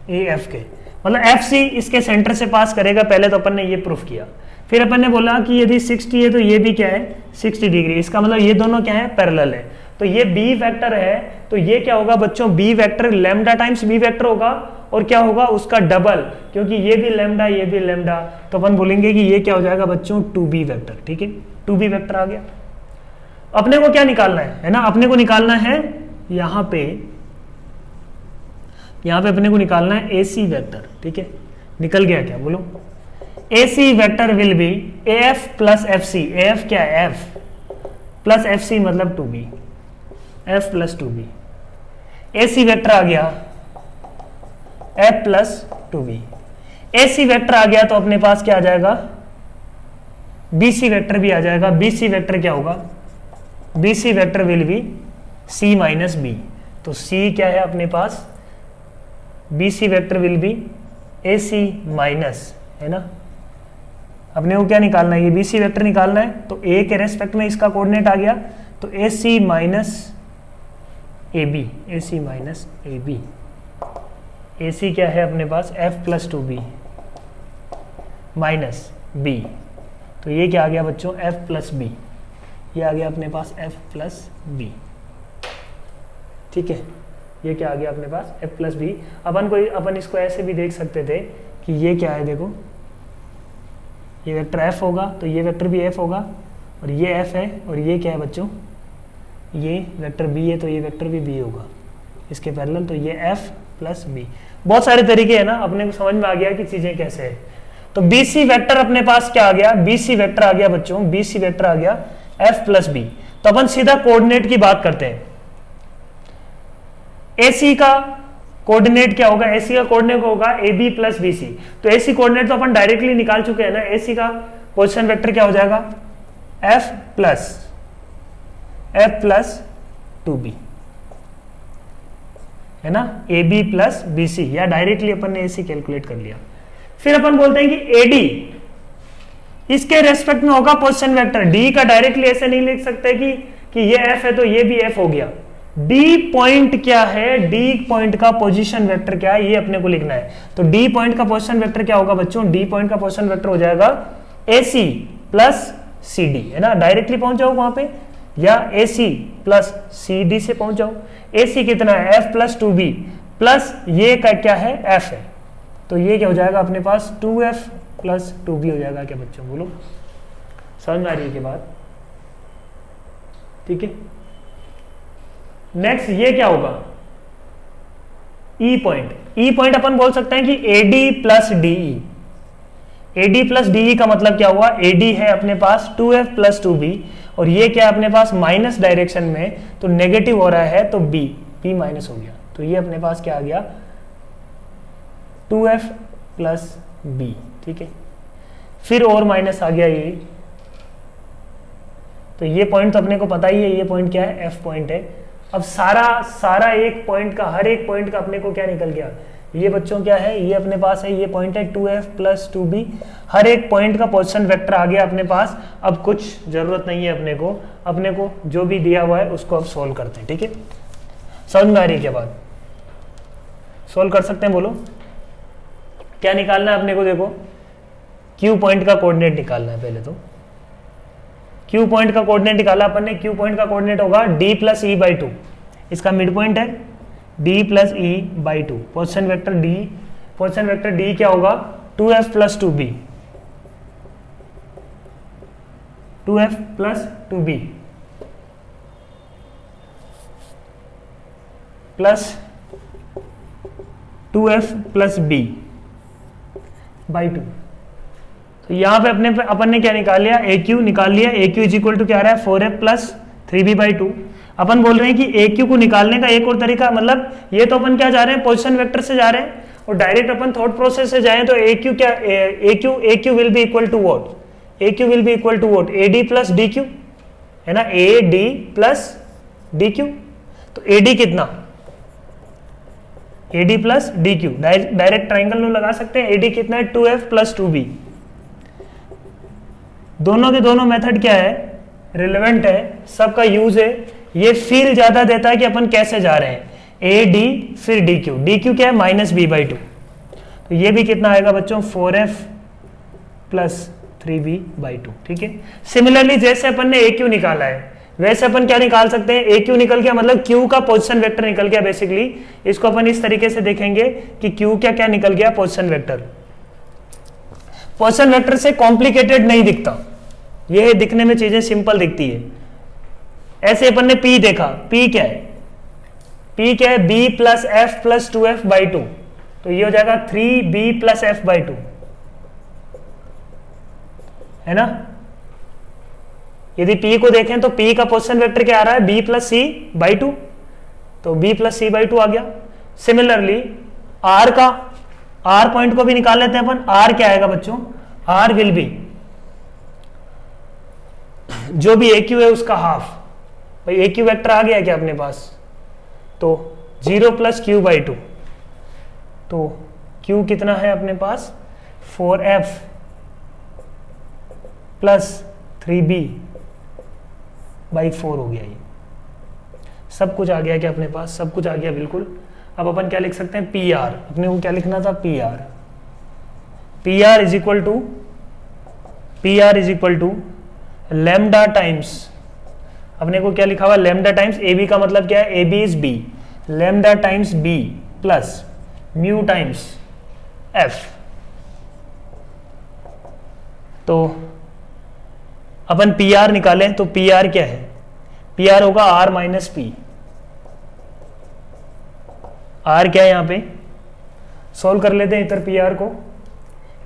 एफ के, मतलब एफ सी इसके सेंटर से पास करेगा। पहले तो अपन ने ये प्रूफ किया, फिर अपन ने बोला कि यदि 60 है तो ये भी क्या है 60 डिग्री, इसका मतलब ये दोनों क्या है पैरेलल है। तो ये बी वेक्टर है, तो ये क्या होगा बच्चों, B vector lambda times B vector होगा, और क्या होगा उसका डबल, क्योंकि ये भी लैम्डा ये भी लैम्डा, तो अपन बोलेंगे कि ये क्या हो जाएगा बच्चों 2b वेक्टर, ठीक है, 2b वेक्टर आ गया। अपने को क्या निकालना है ना, अपने को निकालना है यहां पे अपने को निकालना है AC वेक्टर, ठीक है, निकल गया क्या बोलो, AC vector will B AF plus FC, AF क्या है F प्लस FC मतलब 2b, F plus 2b, AC vector आ गया F plus 2b, AC vector आ गया तो अपने पास क्या आ जाएगा, BC वेक्टर भी आ जाएगा। BC वेक्टर क्या होगा, BC vector will be C minus B, तो C क्या है अपने पास, BC vector will be AC minus, है ना, अपने को क्या निकालना है, ये BC वेक्टर निकालना है, तो A के रेस्पेक्ट में इसका कोऑर्डिनेट आ गया, तो AC minus AB, AC minus AB, AC क्या है अपने पास F plus 2b minus B, तो ये क्या आ गया बच्चों F प्लस B, ये आ गया अपने पास F प्लस B, ठीक है, ये क्या आ गया अपने पास F प्लस B। अपन इसको ऐसे भी देख सकते थे कि ये क्या है, देखो ये वेक्टर F होगा तो ये वेक्टर भी F होगा, और ये F है, और ये क्या है बच्चों, ये वेक्टर B है तो ये वेक्टर भी B होगा इसके पैरेलल, तो ये F प्लस B। बहुत सारे तरीके है ना, अपने को समझ में आ गया कि चीजें कैसे है। तो BC वेक्टर अपने पास क्या आ गया, BC वेक्टर आ गया बच्चों, BC वेक्टर आ गया F प्लस B। तो अपन सीधा कोऑर्डिनेट की बात करते हैं, AC का कोऑर्डिनेट क्या होगा, AC का कोऑर्डिनेट होगा AB प्लस BC, तो AC कोऑर्डिनेट तो अपन डायरेक्टली निकाल चुके हैं ना, AC का पोजीशन वेक्टर क्या हो जाएगा F प्लस 2b, है ना, AB प्लस BC, या डायरेक्टली अपन ने AC कैलकुलेट कर लिया। फिर अपन बोलते हैं कि AD इसके रेस्पेक्ट में होगा पोजीशन वेक्टर, D का डायरेक्टली ऐसे नहीं लिख सकते कि ये F है तो ये भी F हो गया। D पॉइंट क्या है, D पॉइंट का पोजीशन वेक्टर क्या है, ये अपने को लिखना है। तो D पॉइंट का पोजीशन वेक्टर क्या होगा बच्चों, D पॉइंट का पोजीशन वेक्टर हो जाएगा AC प्लस CD, है ना, डायरेक्टली पहुंच जाओ वहां पे, या AC प्लस CD से पहुंच जाओ। AC कितना है F प्लस 2b प्लस ये का क्या है F है, तो ये क्या हो जाएगा अपने पास 2F प्लस 2b हो जाएगा क्या बच्चों, बोलो समझ में आ रही है की बात, ठीक है। नेक्स्ट ये क्या होगा E पॉइंट अपन बोल सकते हैं कि AD plus DE, AD plus DE का मतलब क्या हुआ, AD है अपने पास 2F प्लस 2b, और ये क्या है अपने पास माइनस डायरेक्शन में, तो नेगेटिव हो रहा है तो B माइनस हो गया, तो ये अपने पास क्या आ गया 2F प्लस B, ठीक है। फिर और माइनस आ गया ये, तो ये पॉइंट तो अपने को पता ही है, ये पॉइंट क्या है F पॉइंट है। अब सारा एक पॉइंट का, हर एक पॉइंट का अपने को क्या निकल गया, ये बच्चों क्या है, ये अपने पास है, ये पॉइंट है 2F प्लस 2b, हर एक पॉइंट का पोजीशन वेक्टर आ गया अपने पास। अब कुछ जरूरत नहीं है अपने को जो भी दिया हुआ है उसको अब सोल्व करते हैं, ठीक है। समझ में आ रही है क्या बात, सोल्व कर सकते हैं, बोलो क्या निकालना है अपने को, देखो Q पॉइंट का कोऑर्डिनेट निकालना है। पहले तो Q पॉइंट का कोऑर्डिनेट निकाला अपन ने, Q पॉइंट का कोऑर्डिनेट होगा D प्लस E बाई 2, इसका मिड पॉइंट है D plus E by 2, position vector D क्या होगा 2F plus 2b, 2F plus 2b plus 2F plus B by 2। तो यहां पे अपन ने क्या निकाल लिया, AQ निकाल लिया, AQ इज इक्वल टू क्या आ रहा है 4F प्लस 3b बाई 2। अपन बोल रहे हैं कि AQ को निकालने का एक और तरीका, मतलब ये तो अपन क्या जा रहे हैं पोजीशन वेक्टर से जा रहे हैं, और डायरेक्ट अपन थॉट प्रोसेस से जाएं तो AQ क्या, AQ will be equal to what, AQ will be equal to what, AD plus DQ, है ना, AD प्लस DQ। तो AD कितना, AD plus DQ, direct triangle में लगा सकते हैं। AD कितना है 2F प्लस 2b, दोनों के दोनों मेथड क्या है, रिलेवेंट है, सबका यूज है। ये फील ज्यादा देता है कि अपन कैसे जा रहे हैं, ए डी फिर डी क्यू, डी क्यू क्या है -b/2, तो ये भी कितना आएगा बच्चों 4f प्लस 3b/2, ठीक है। सिमिलरली जैसे अपन ने ए क्यू निकाला है वैसे अपन क्या निकाल सकते हैं, ए क्यू निकल गया मतलब क्यू का पोजीशन वेक्टर निकल गया। बेसिकली इसको अपन इस तरीके से देखेंगे कि क्यू क्या क्या निकल गया, पोजीशन वेक्टर। पोजीशन वेक्टर से कॉम्प्लिकेटेड नहीं दिखता, ये दिखने में चीजें सिंपल दिखती है। ऐसे अपन ने पी देखा, पी क्या है, पी क्या है, b plus F plus 2f/2, तो ये हो जाएगा 3b प्लस f/2, है ना। यदि p को देखें तो p का पोजीशन वेक्टर क्या आ रहा है, b प्लस c/2, तो b प्लस c/2 आ गया। सिमिलरली r का, r पॉइंट को भी निकाल लेते हैं अपन, r क्या आएगा बच्चों, r विल बी जो भी AQ है उसका हाफ। भाई AQ वेक्टर आ गया क्या अपने पास, तो 0 प्लस q/2, तो q कितना है अपने पास 4f प्लस 3b/4 हो गया। ये सब कुछ आ गया क्या अपने पास, सब कुछ आ गया बिल्कुल। अब अपन क्या लिख सकते हैं, PR, अपने को क्या लिखना था, PR is equal to lambda times, अपने को क्या लिखा हुआ, लैम्डा टाइम्स AB का मतलब क्या है, AB is B, lambda times B plus mu times F। तो अपन PR निकालें तो PR क्या है, PR होगा R माइनस P। R क्या है यहां पे, सॉल्व कर लेते हैं इधर PR को।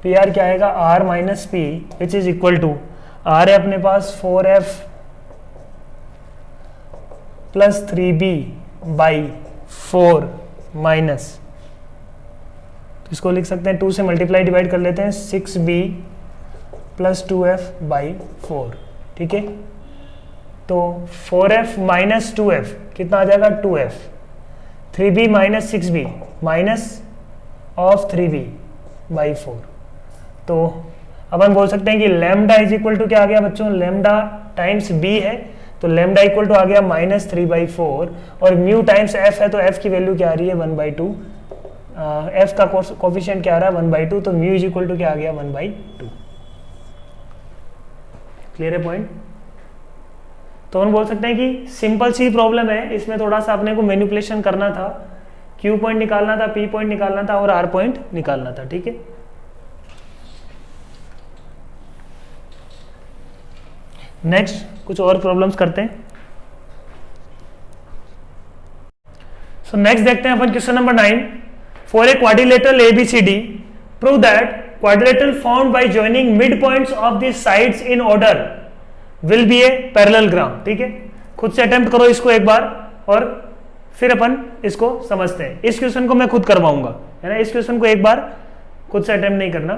PR क्या आएगा, R minus P which is equal to, R है अपने पास 4f प्लस 3b/4 माइनस, तो इसको लिख सकते हैं 2 से मल्टीप्लाई डिवाइड कर लेते हैं, 6b प्लस 2f/4, ठीक है। तो 4f माइनस 2f कितना आ जाएगा, 2f, 3b minus 6b minus of 3b/4। तो अपन बोल सकते हैं कि लैम्डा इज इक्वल टू क्या आ गया बच्चों, लैम्डा टाइम्स b है, तो लैम्डा इक्वल टू आ गया -3/4, और म्यू टाइम्स f है, तो f की वैल्यू क्या आ रही है 1/2, f का कोफिशिएंट क्या आ रहा है 1/2, तो म्यू इज इक्वल टू क्या आ गया 1/2। क्लियर है पॉइंट। तो हम बोल सकते हैं कि सिंपल सी प्रॉब्लम है, इसमें थोड़ा सा अपने को मैनिपुलेशन करना था, Q पॉइंट निकालना था, P पॉइंट निकालना था और R पॉइंट निकालना था, ठीक है। नेक्स्ट कुछ और प्रॉब्लम्स करते हैं। सो नेक्स्ट देखते हैं अपन question number 9, for a quadrilateral ABCD prove that quadrilateral found by joining mid points of the sides in order will be a parallelogram, ठीक है। खुद से अटेम्प्ट करो इसको एक बार और फिर अपन इसको समझते हैं। इस क्वेश्चन को मैं खुद करवाऊंगा, है ना, इस क्वेश्चन को एक बार खुद से अटेम्प्ट नहीं करना,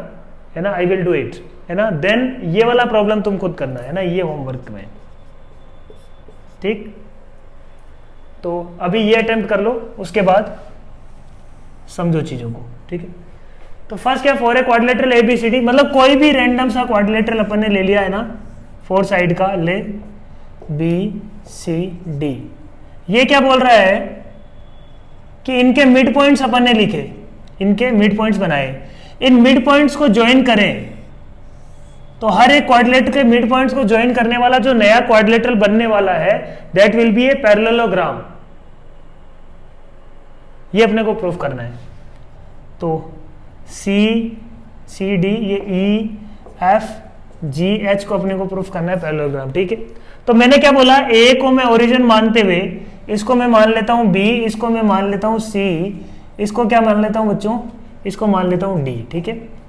है ना, आई विल डू इट, है ना, देन ये वाला प्रॉब्लम तुम खुद करना, है ना, ये होमवर्क में, ठीक। तो अभी ये अटेम्प्ट कर लो, उसके बाद समझो चीजों को, ठीक है। तो फर्स्ट क्या, फॉर ए क्वाड्रिलेटरल ABCD, मतलब कोई भी रैंडम सा क्वाड्रिलेटरल अपन ने ले लिया है ना, 4 साइड का, ले BCD, ये क्या बोल रहा है कि इनके मिड पॉइंट्स अपन ने लिखे, इनके मिड पॉइंट्स बनाए, इन मिड पॉइंट्स को ज्वाइन करें, तो हर एक क्वाड्रिलेटरल के मिड पॉइंट्स को ज्वाइन करने वाला जो नया क्वाड्रिलेटरल बनने वाला है that will be a parallelogram, ये अपने को प्रूफ करना है। तो CD, ये EFGH को अपने को प्रूफ करना है पैरेललोग्राम, ठीक है। तो मैंने क्या बोला, A को मैं ओरिजिन मानते हुए इसको मैं मान लेता हूं B, इसको मैं मान लेता हूं C, इसको क्या मान लेता हूं बच्चों, इसको मान लेता हूं D, ठीक है।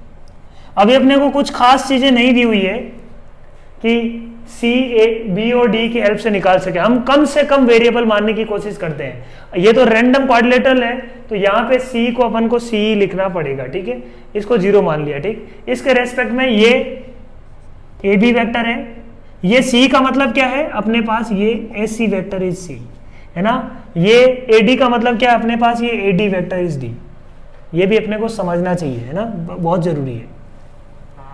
अभी अपने को कुछ खास चीजें नहीं दी हुई है कि C, A, B और D की हेल्प से निकाल सके, हम कम से कम वेरिएबल मानने की कोशिश करते हैं। ये तो रैंडम क्वाड्रिलेटरल है, तो यहाँ पे C को अपन को C लिखना पड़ेगा, ठीक है, इसको 0 मान लिया, ठीक। इसके रेस्पेक्ट में ये AB वेक्टर है, ये C का मतलब क्या है अपने पास, ये AC वेक्टर इज C, है ना, ये AD का मतलब क्या है अपने पास, ये AD वेक्टर इज D, ये भी अपने को समझना चाहिए, है ना, बहुत जरूरी है।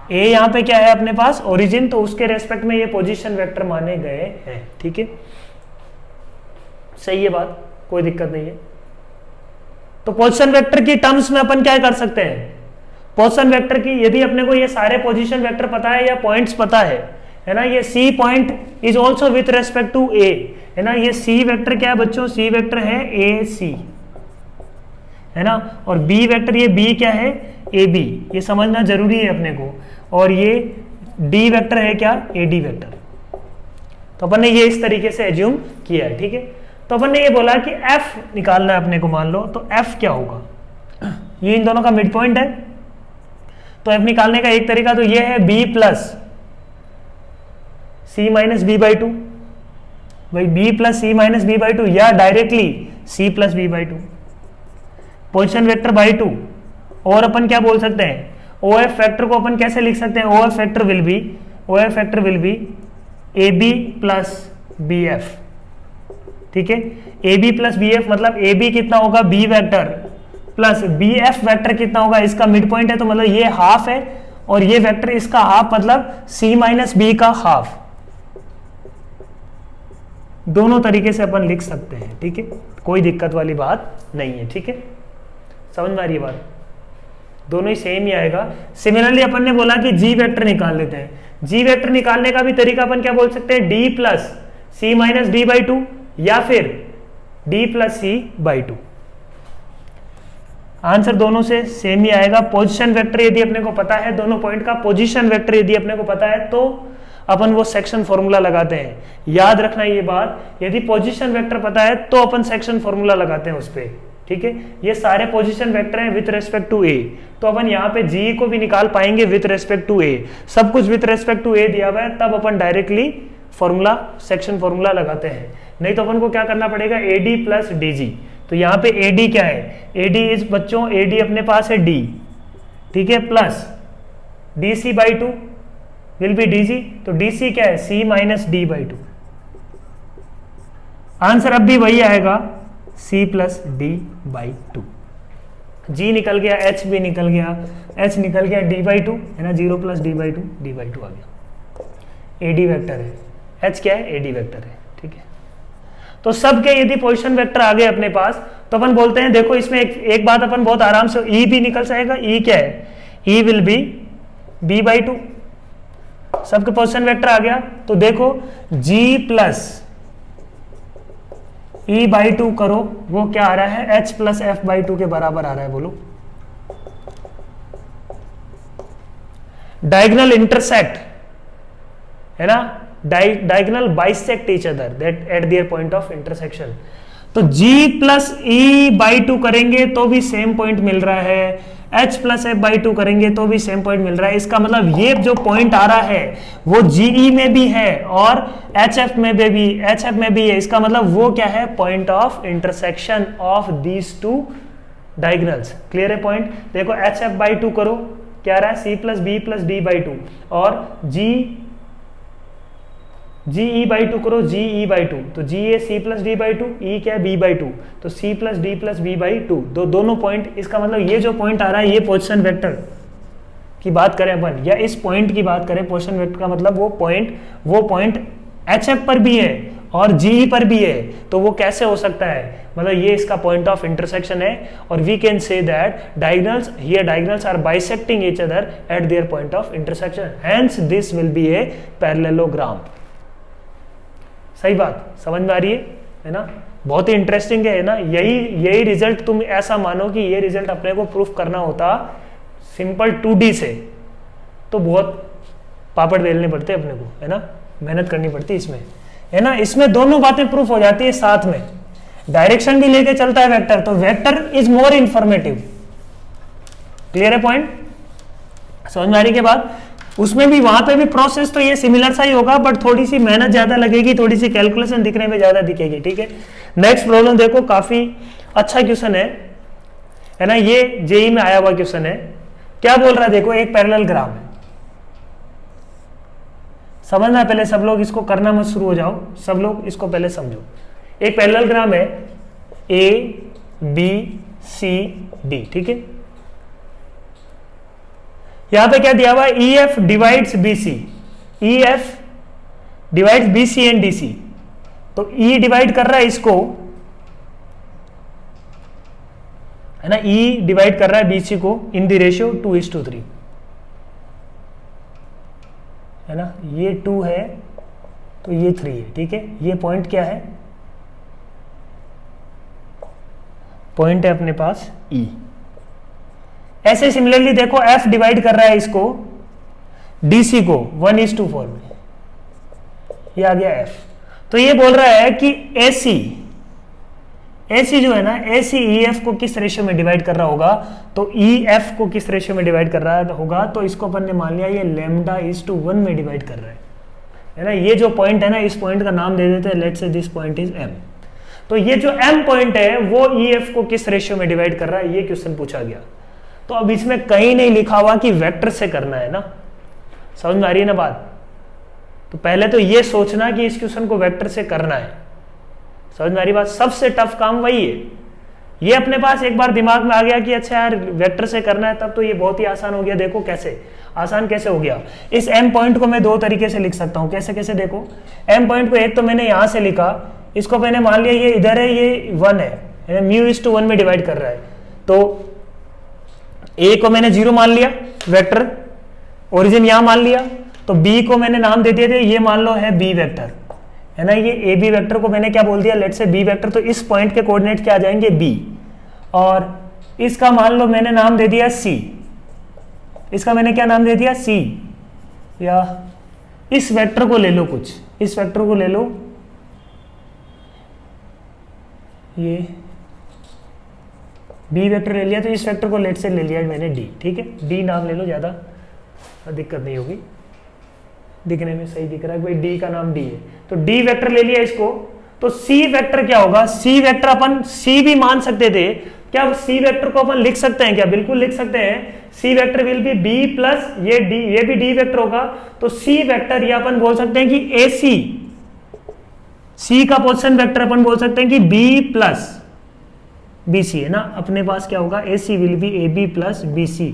ए यहाँ पे क्या है अपने पास ओरिजिन, तो उसके रेस्पेक्ट में ये पोजीशन वेक्टर माने गए हैं। ठीक है, सही है बात, कोई दिक्कत नहीं है। तो पोजीशन वेक्टर की टर्म्स में अपन क्या कर सकते हैं, पोजीशन वेक्टर की यदि अपने को ये सारे पोजीशन वेक्टर पता है या पॉइंट्स पता है ना, ये C point is also with respect to A, है ना, ये सी वेक्टर क्या है बच्चों, सी वेक्टर है ए सी, है ना, और बी वेक्टर ये बी क्या है ए बी, ये समझना जरूरी है अपने को, और ये डी वेक्टर है क्या ए डी वेक्टर। तो अपन ने ये इस तरीके से एज्यूम किया है। ठीक है, तो अपन ने ये बोला कि एफ निकालना है अपने को, मान लो तो एफ क्या होगा, ये इन दोनों का मिड पॉइंट है, तो एफ निकालने का एक तरीका तो ये है B plus C minus B by two, भाई B plus C minus B by two, या directly C plus B by two, position vector by two. और अपन क्या बोल सकते हैं, ओ एफ फैक्टर को अपन कैसे लिख सकते हैं, O F vector will be A B plus B F. ठीक है, A B plus B F मतलब ए बी कितना होगा B vector plus B F vector कितना होगा, इसका मिड पॉइंट है तो मतलब ये हाफ है, और ये वेक्टर इसका हाफ मतलब सी माइनस बी का हाफ। दोनों तरीके से अपन लिख सकते हैं। ठीक है, कोई दिक्कत वाली बात नहीं है। ठीक है, समझ में आ रही है बात, दोनों ही सेम ही आएगा। सिमिलरली अपन ने बोला कि जी वेक्टर निकाल लेते हैं, जी वेक्टर निकालने का भी तरीका अपन क्या बोल सकते हैं, D plus C minus D by two, या फिर D plus C by two. Answer दोनों से सेम ही आएगा। पोजीशन वेक्टर यदि अपने को पता है, दोनों पॉइंट का पोजीशन वेक्टर यदि अपने को पता है, तो अपन वो सेक्शन फॉर्मूला लगाते हैं। याद रखना ये बात, यदि पोजीशन वेक्टर पता है तो अपन सेक्शन फॉर्मूला लगाते हैं उस पर। ठीक है, ये सारे पोजीशन वेक्टर हैं विथ रेस्पेक्ट टू ए, तो अपन यहाँ पे जी को भी निकाल पाएंगे विथ रेस्पेक्ट टू ए, सब कुछ विथ रेस्पेक्ट टू ए दिया हुआ है, तब अपन डायरेक्टली फॉर्मूला सेक्शन फॉर्मूला लगाते हैं। नहीं तो अपन को क्या करना पड़ेगा, ए डी प्लस डी जी। तो यहाँ पे ए डी क्या है, ए डी इज बच्चों ए डी अपने पास है डी, ठीक है, plus D C by two will be D G, तो डी सी क्या है C minus D by two. Answer अब भी वही आएगा C plus D by two. G निकल गया, एच भी निकल गया, एच निकल गया डी बाई टू, है ना, zero plus D by two, D by two आ गया। ए डी वेक्टर है, एच क्या है ए डी वेक्टर है। ठीक है, तो सबके यदि पोजीशन वेक्टर आ गए अपने पास, तो अपन बोलते हैं देखो इसमें एक बात अपन बहुत आराम से, ई भी निकल जाएगा। ई क्या है, E will be B by two, सबके पोजीशन वेक्टर आ गया। तो देखो G plus E by two करो, वो क्या आ रहा है H plus F by two के बराबर आ रहा है, बोलो। डायगोनल इंटरसेक्ट, है ना, diagonal bisect each other that at their point of intersection. तो G plus E by to करेंगे तो भी सेम पॉइंट मिल रहा है, H plus F by to करेंगे तो भी सेम पॉइंट मिल रहा है। इसका मतलब ये जो पॉइंट आ रहा है वो GE में भी है और HF में भी है। इसका मतलब वो क्या है, point of intersection of these two diagonals. Clear है पॉइंट। देखो HF बाई टू करो, क्या आ रहा है C plus B plus D by two, और जी ई बाई टू करो, जी ई बाई टू, तो G A C plus D by two, E क्या है बी बाई टू, तो C plus D plus B by two. दोनों पॉइंट, इसका मतलब ये जो पॉइंट आ रहा है ये पोजीशन वेक्टर की बात करें अपन, या इस पॉइंट की बात करें पोजीशन वेक्टर का मतलब वो पॉइंट एच एफ पर भी है और जी पर भी है। तो वो कैसे हो सकता है, मतलब ये इसका पॉइंट ऑफ इंटरसेक्शन है, और we can say that diagonals are bisecting each other at their point of intersection, hence this will be a parallelogram. सही बात समझ में आ रही है ना, बहुत ही इंटरेस्टिंग है ना। यही रिजल्ट तुम ऐसा मानो कि ये रिजल्ट अपने को प्रूफ करना होता सिंपल 2D से, तो बहुत पापड़ बेलने पड़ते अपने को, है ना, मेहनत करनी पड़ती इसमें, है ना। इसमें दोनों बातें प्रूफ हो जाती है साथ में, डायरेक्शन भी लेके चलता है वेक्टर, तो vector is more informative. Clear है पॉइंट, समझ में आ रही के बाद। उसमें भी वहां पे भी प्रोसेस तो ये सिमिलर सा ही होगा, बट थोड़ी सी मेहनत ज्यादा लगेगी, थोड़ी सी कैलकुलेशन दिखने में ज्यादा दिखेगी। ठीक है, नेक्स्ट प्रॉब्लम देखो, काफी अच्छा क्वेश्चन है ना, ये जेई में आया हुआ क्वेश्चन है। क्या बोल रहा है देखो, एक पैरेललोग्राम है, समझना पहले, सब लोग इसको करना मत शुरू हो जाओ, सब लोग इसको पहले समझो। एक पैरेललोग्राम है A B C D, ठीक है। यहां पे क्या दिया हुआ है, E F divides B C, E F divides B C and D C. तो ई डिवाइड कर रहा है इसको, है ना, ई डिवाइड कर रहा है बीसी को इन द रेशियो 2:3, है ना, ये 2 है तो ये 3 है, ठीक है। ये पॉइंट क्या है, पॉइंट है अपने पास E। ऐसे सिमिलरली देखो F डिवाइड कर रहा है इसको DC को 1:4 में, ये आ गया F। तो ये बोल रहा है कि AC जो है ना, AC EF को किस रेशियो में डिवाइड कर रहा होगा, तो EF को किस रेशियो में डिवाइड कर रहा होगा, तो इसको अपन ने मान लिया ये λ:1 में डिवाइड कर रहा है ना। ये जो पॉइंट है ना, इस पॉइंट का नाम दे देते हैं, let's say this point is M। तो ये जो M पॉइंट है वो EF को किस रेशियो में डिवाइड कर रहा है, ये क्वेश्चन पूछा गया। तो अब इसमें कहीं नहीं लिखा हुआ कि वेक्टर से करना है ना, समझ में आ रही है ना बात। तो पहले तो ये सोचना कि इस क्वेश्चन को वेक्टर से करना है, समझ में आ रही बात। सबसे टफ काम वही है। ये अपने पास एक बार दिमाग में आ गया कि अच्छा यार वेक्टर से करना है, तब तो ये बहुत ही आसान हो गया। देखो कैसे आसान कैसे हो गया। इस M पॉइंट को मैं दो तरीके से लिख सकता हूं, कैसे कैसे देखो। M पॉइंट को एक तो मैंने यहां से लिखा, इसको मैंने मान लिया ये इधर है, ये 1 है, μ:1 में डिवाइड कर रहा है। तो A को मैंने 0 मान लिया, वेक्टर ओरिजिन यहां मान लिया। तो B को मैंने नाम दे दिया, ये मान लो है B वेक्टर, है ना। ये AB वेक्टर को मैंने क्या बोल दिया, लेट्स से B वेक्टर। तो इस पॉइंट के कोऑर्डिनेट क्या आ जाएंगे, B। और इसका मान लो मैंने नाम दे दिया C, इसका मैंने क्या नाम दे दिया, C। या इस वेक्टर को ले लो, कुछ इस वेक्टर को ले लो, ये B वेक्टर ले लिया। तो इस वेक्टर को लेट से ले लिया मैंने D, ठीक है। D नाम ले लो, ज्यादा दिक्कत नहीं होगी, दिखने में सही दिख रहा है भाई, D का नाम D है। तो D वेक्टर ले लिया इसको। तो C वेक्टर क्या होगा, C वेक्टर अपन C भी मान सकते थे क्या, C वेक्टर को अपन लिख सकते हैं क्या, बिल्कुल लिख सकते हैं। C vector will B B plus ये D, ये भी D वेक्टर होगा। तो C वेक्टर ये अपन बोल सकते हैं कि AC, C का पोजीशन वेक्टर अपन बोल सकते हैं कि B प्लस BC, है ना। अपने पास क्या होगा, AC will be AB plus BC,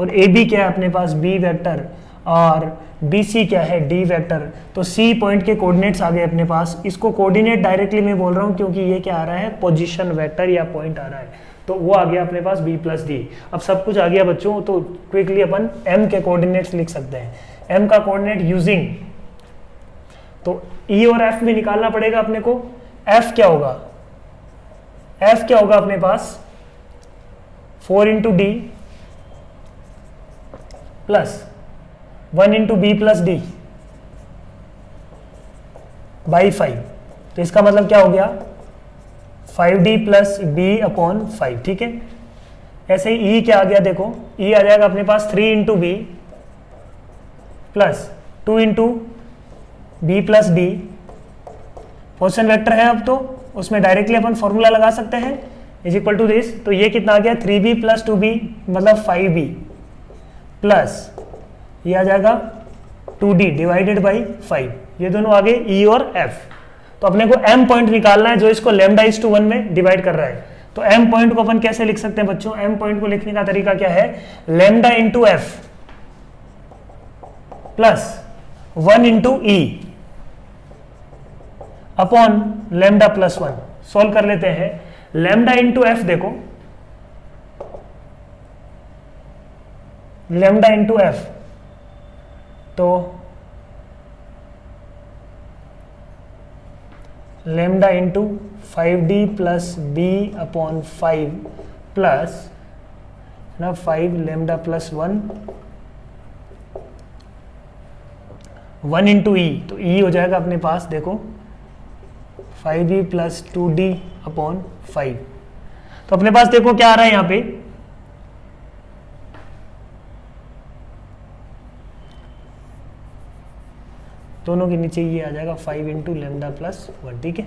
और AB क्या है अपने पास B वेक्टर, और BC क्या है D वेक्टर। तो C पॉइंट के कोऑर्डिनेट्स आ गए अपने पास। इसको कोऑर्डिनेट डायरेक्टली मैं बोल रहा हूं क्योंकि ये क्या आ रहा है, पोजीशन वेक्टर या पॉइंट आ रहा है। तो वो आ गया अपने पास B प्लस D। अब सब कुछ आ गया बच्चों, तो क्विकली अपन M के कोऑर्डिनेट्स लिख सकते हैं। M का कोऑर्डिनेट यूजिंग, तो E और F में निकालना पड़ेगा अपने को। F क्या होगा, F क्या होगा अपने पास 4 into D plus 1 into B plus D by 5। तो इसका मतलब क्या हो गया, 5D प्लस B अपॉन 5, ठीक है। ऐसे ही E क्या आ गया, देखो E आ जाएगा अपने पास 3 into B plus 2 into B plus D। Position vector है अब, तो उसमें डायरेक्टली अपन फॉर्मूला लगा सकते हैं, इज इक्वल टू दिस। तो ये कितना आ गया, 3B प्लस 2B मतलब 5B प्लस ये आ जाएगा 2D डिवाइडेड बाई 5। ये दोनों आ गए E और F। तो अपने को M पॉइंट निकालना है जो इसको λ:1 में डिवाइड कर रहा है। तो M पॉइंट को अपन कैसे लिख सकते हैं बच्चों, M पॉइंट को लिखने का तरीका क्या है, λ into F plus 1 into E upon λ plus 1। Solve कर लेते हैं। λ इंटू F देखो, λ इंटू F, तो λ into 5D plus B upon 5 plus ना 5 λ प्लस 1 इंटू E। तो E हो जाएगा अपने पास देखो 5E प्लस 2D अपॉन 5। तो अपने पास देखो क्या आ रहा है यहाँ पे, दोनों के नीचे ये आ जाएगा 5 इंटू λ प्लस 1, ठीक है।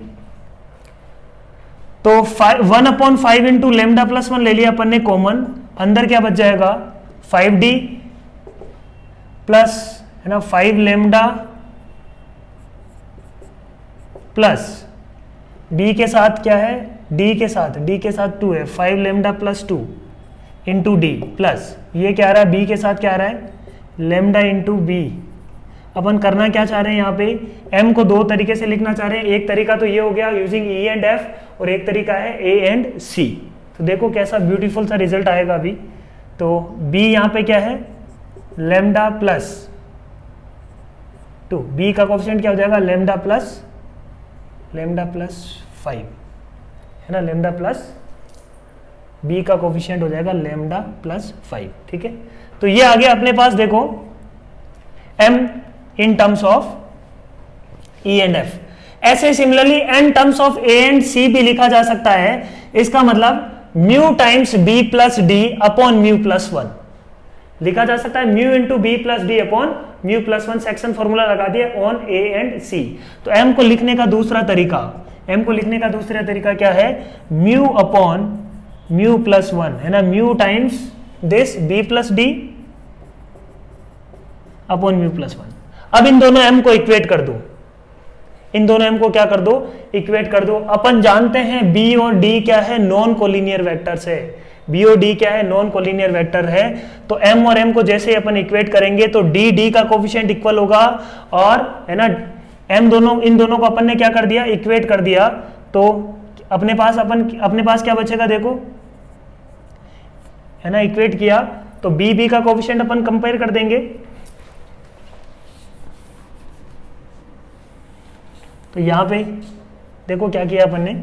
तो 1 अपॉन 5 इंटू λ प्लस 1 ले लिया अपन ने कॉमन, अंदर क्या बच जाएगा 5D प्लस, है ना, 5 λ प्लस D के साथ क्या है, D के साथ 2 है, 5 λ प्लस 2, इंटू डी प्लस ये क्या आ रहा है, बी के साथ क्या आ रहा है, लेमडा इंटू बी। अपन करना क्या चाह रहे हैं यहाँ पे, m को दो तरीके से लिखना चाह रहे हैं। एक तरीका तो ये हो गया यूजिंग e एंड f, और एक तरीका है a एंड c। तो देखो कैसा ब्यूटीफुल सा रिजल्ट आएगा अभी। तो b यहाँ पे क्या है, लेमडा प्लस 2, b का कोफिशिएंट क्या हो जाएगा, लेमडा प्लस 5 है ना, लेमडा प्लस b का कोफिशिएंट हो जाएगा लेमडा प्लस 5। ठीक है, तो ये आ गया अपने पास देखो m in terms of e and f। ऐसे similarly n terms of a and c भी लिखा जा सकता है। इसका मतलब mu times b plus D upon mu plus 1 लिखा जा सकता है, mu into B plus D upon mu plus 1। Section formula लगा दिया ऑन a एंड c। तो m को लिखने का दूसरा तरीका क्या है, म्यू अपॉन म्यू प्लस 1 है ना, mu times this b plus D upon mu plus 1। अब इन दोनों m को इक्वेट कर दो, इन दोनों m को क्या कर दो, इक्वेट कर दो। अपन जानते हैं b और d क्या है, नॉन कोलिनियर वेक्टर्स है। b और d क्या है, नॉन कोलिनियर वेक्टर है। तो m और m को जैसे अपन इक्वेट करेंगे तो d का कोफिशिएंट इक्वल होगा, और है ना m दोनों, इन दोनों को अपन ने क्या कर दिया, इक्वेट कर दिया। तो अपने पास क्या बचेगा देखो, है ना, इक्वेट किया तो b का कोफिशिएंट अपन कंपेयर कर देंगे। तो यहाँ पे देखो क्या किया अपन ने,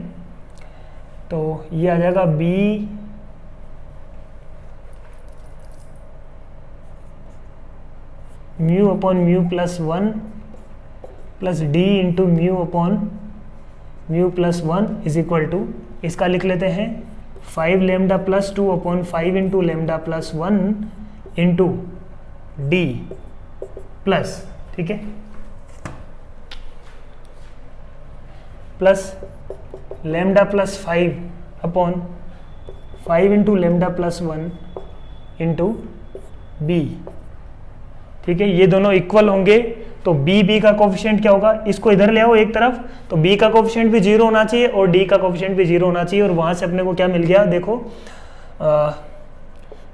तो ये आ जाएगा b mu upon mu plus 1 plus D into mu upon mu plus 1 is equal to, इसका लिख लेते हैं 5 lambda plus 2 upon 5 into lambda plus 1 into D plus, ठीक है, plus lambda plus 5 upon 5 into lambda plus 1 into B. ठीक है, ये दोनों इक्वल होंगे तो b का कोफिशिएंट क्या होगा, इसको इधर ले आओ एक तरफ, तो b का कोफिशिएंट भी 0 होना चाहिए और d का कोफिशिएंट भी 0 होना चाहिए। और वहां से अपने को क्या मिल गया देखो,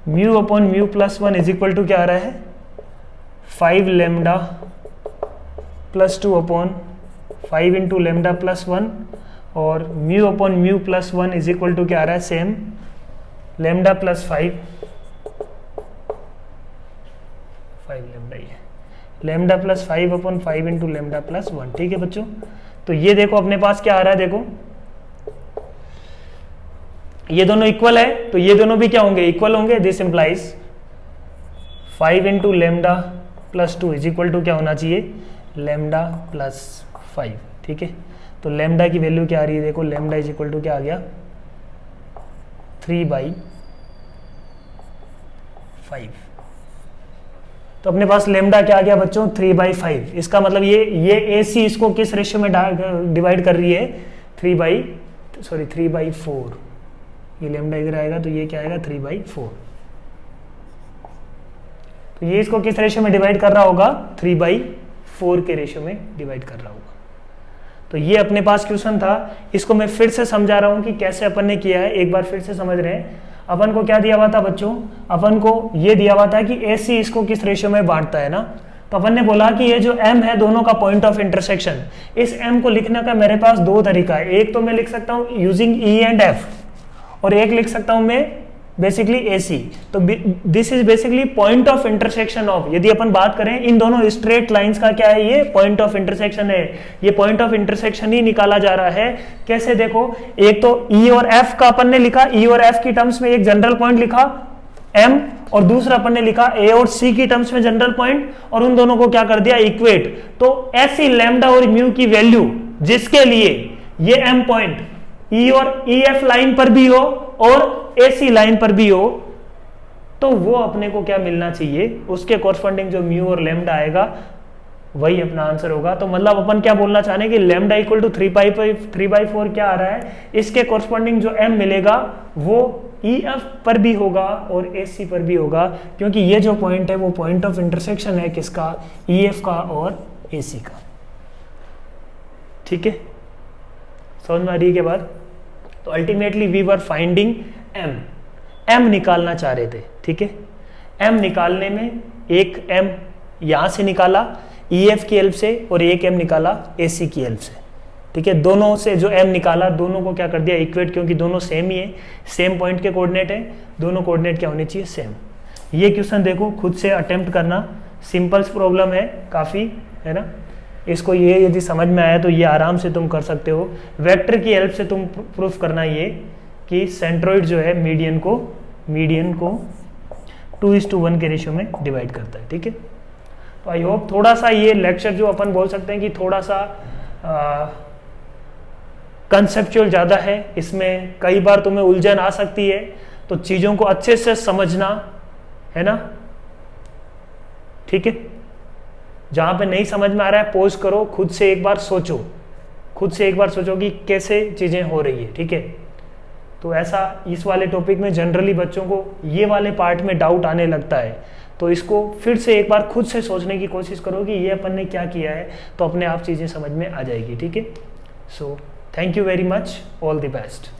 mu upon mu plus 1 is equal to क्या आ रहा है, 5 lambda plus 2 upon 5 into lambda plus 1, और mu upon mu plus 1 is equal to क्या आ रहा है, सेम लेमडा प्लस 5 लेमडा, ये lambda plus 5 upon 5 into lambda plus 1। ठीक है बच्चों, तो ये देखो अपने पास क्या आ रहा है, देखो ये दोनों इक्वल है तो ये दोनों भी क्या होंगे, इक्वल होंगे। This implies 5 into lambda plus 2 is equal to क्या होना चाहिए, लेमडा प्लस 5। ठीक है, तो लेमडा की वैल्यू क्या आ रही है देखो, लेमडा इज इक्वल टू क्या आ गया, 3/5। तो अपने पास लेमडा क्या आ गया बच्चों, 3/5। इसका मतलब ये AC इसको किस रेशियो में डिवाइड कर रही है, 3/4। ये लेमडा इधर आएगा तो ये क्या आएगा, 3/4। तो ये इसको किस रेशियो में डिवाइड कर रहा होगा, 3/4 के रेशियो में डिवाइड कर रहा होगा। तो ये अपने पास क्वेश्चन था, इसको मैं फिर से समझा रहा हूं कि कैसे अपन ने किया है, एक बार फिर से समझ रहे हैं। अपन को क्या दिया हुआ था बच्चों, अपन को ये दिया हुआ था कि AC इसको किस रेशियो में बांटता है ना। तो अपन ने बोला कि ये जो M है दोनों का पॉइंट ऑफ इंटरसेक्शन, इस M को लिखने का मेरे पास दो तरीका है। एक तो मैं लिख सकता हूँ यूजिंग E एंड F, और एक लिख सकता हूँ मैं बेसिकली AC। तो this is basically point of intersection of, यदि अपन बात करें इन दोनों स्ट्रेट लाइंस का क्या है, ये पॉइंट ऑफ इंटरसेक्शन है। ये पॉइंट ऑफ इंटरसेक्शन ही निकाला जा रहा है। कैसे देखो, एक तो E और F का अपन ने लिखा, E और F की टर्म्स में एक जनरल पॉइंट लिखा M, और दूसरा अपन ने लिखा A और C की टर्म्स में जनरल पॉइंट, और उन दोनों को क्या कर दिया, इक्वेट। तो ऐसी लैम्डा और म्यू की वैल्यू जिसके लिए ये M पॉइंट E और EF लाइन पर भी हो और AC लाइन पर भी हो, तो वो अपने को क्या मिलना चाहिए, उसके कॉरस्पॉन्डिंग जो म्यू और लेमडा आएगा वही अपना आंसर होगा। तो मतलब अपन क्या बोलना चाहने कि लेमडा इक्वल टू 3/4 क्या आ रहा है, इसके कॉरस्पॉन्डिंग जो M मिलेगा वो EF पर भी होगा और AC पर भी होगा, क्योंकि ये जो पॉइंट है वो पॉइंट ऑफ इंटरसेक्शन है किसका, EF का और AC का। ठीक है, समझ में आ रही है के बाद। तो ultimately we were finding M, m निकालना चाह रहे थे, ठीक है। m निकालने में एक m यहाँ से निकाला EF की हेल्प से और एक m निकाला AC की हेल्प से, ठीक है। दोनों से जो m निकाला दोनों को क्या कर दिया इक्वेट, क्योंकि दोनों सेम ही है, सेम पॉइंट के कोऑर्डिनेट है, दोनों कोऑर्डिनेट क्या होने चाहिए सेम। ये क्वेश्चन देखो खुद से अटेम्प्ट करना, सिंपल्स प्रॉब्लम है काफ़ी, है ना। इसको ये यदि समझ में आया तो ये आराम से तुम कर सकते हो। वेक्टर की हेल्प से तुम प्रूफ करना ये कि सेंट्रोइड जो है मीडियन को 2:1 के रेशियो में डिवाइड करता है, ठीक है। तो आई होप थोड़ा सा ये लेक्चर जो अपन बोल सकते हैं कि थोड़ा सा कंसेप्चुअल ज़्यादा है, इसमें कई बार तुम्हें उलझन आ सकती है, तो चीज़ों को अच्छे से समझना है ना, ठीक है। जहाँ पे नहीं समझ में आ रहा है पॉज करो, खुद से एक बार सोचो कि कैसे चीज़ें हो रही है, ठीक है। तो ऐसा इस वाले टॉपिक में जनरली बच्चों को ये वाले पार्ट में डाउट आने लगता है, तो इसको फिर से एक बार खुद से सोचने की कोशिश करो कि ये अपन ने क्या किया है, तो अपने आप चीज़ें समझ में आ जाएगी, ठीक है। So thank you very much, all the best.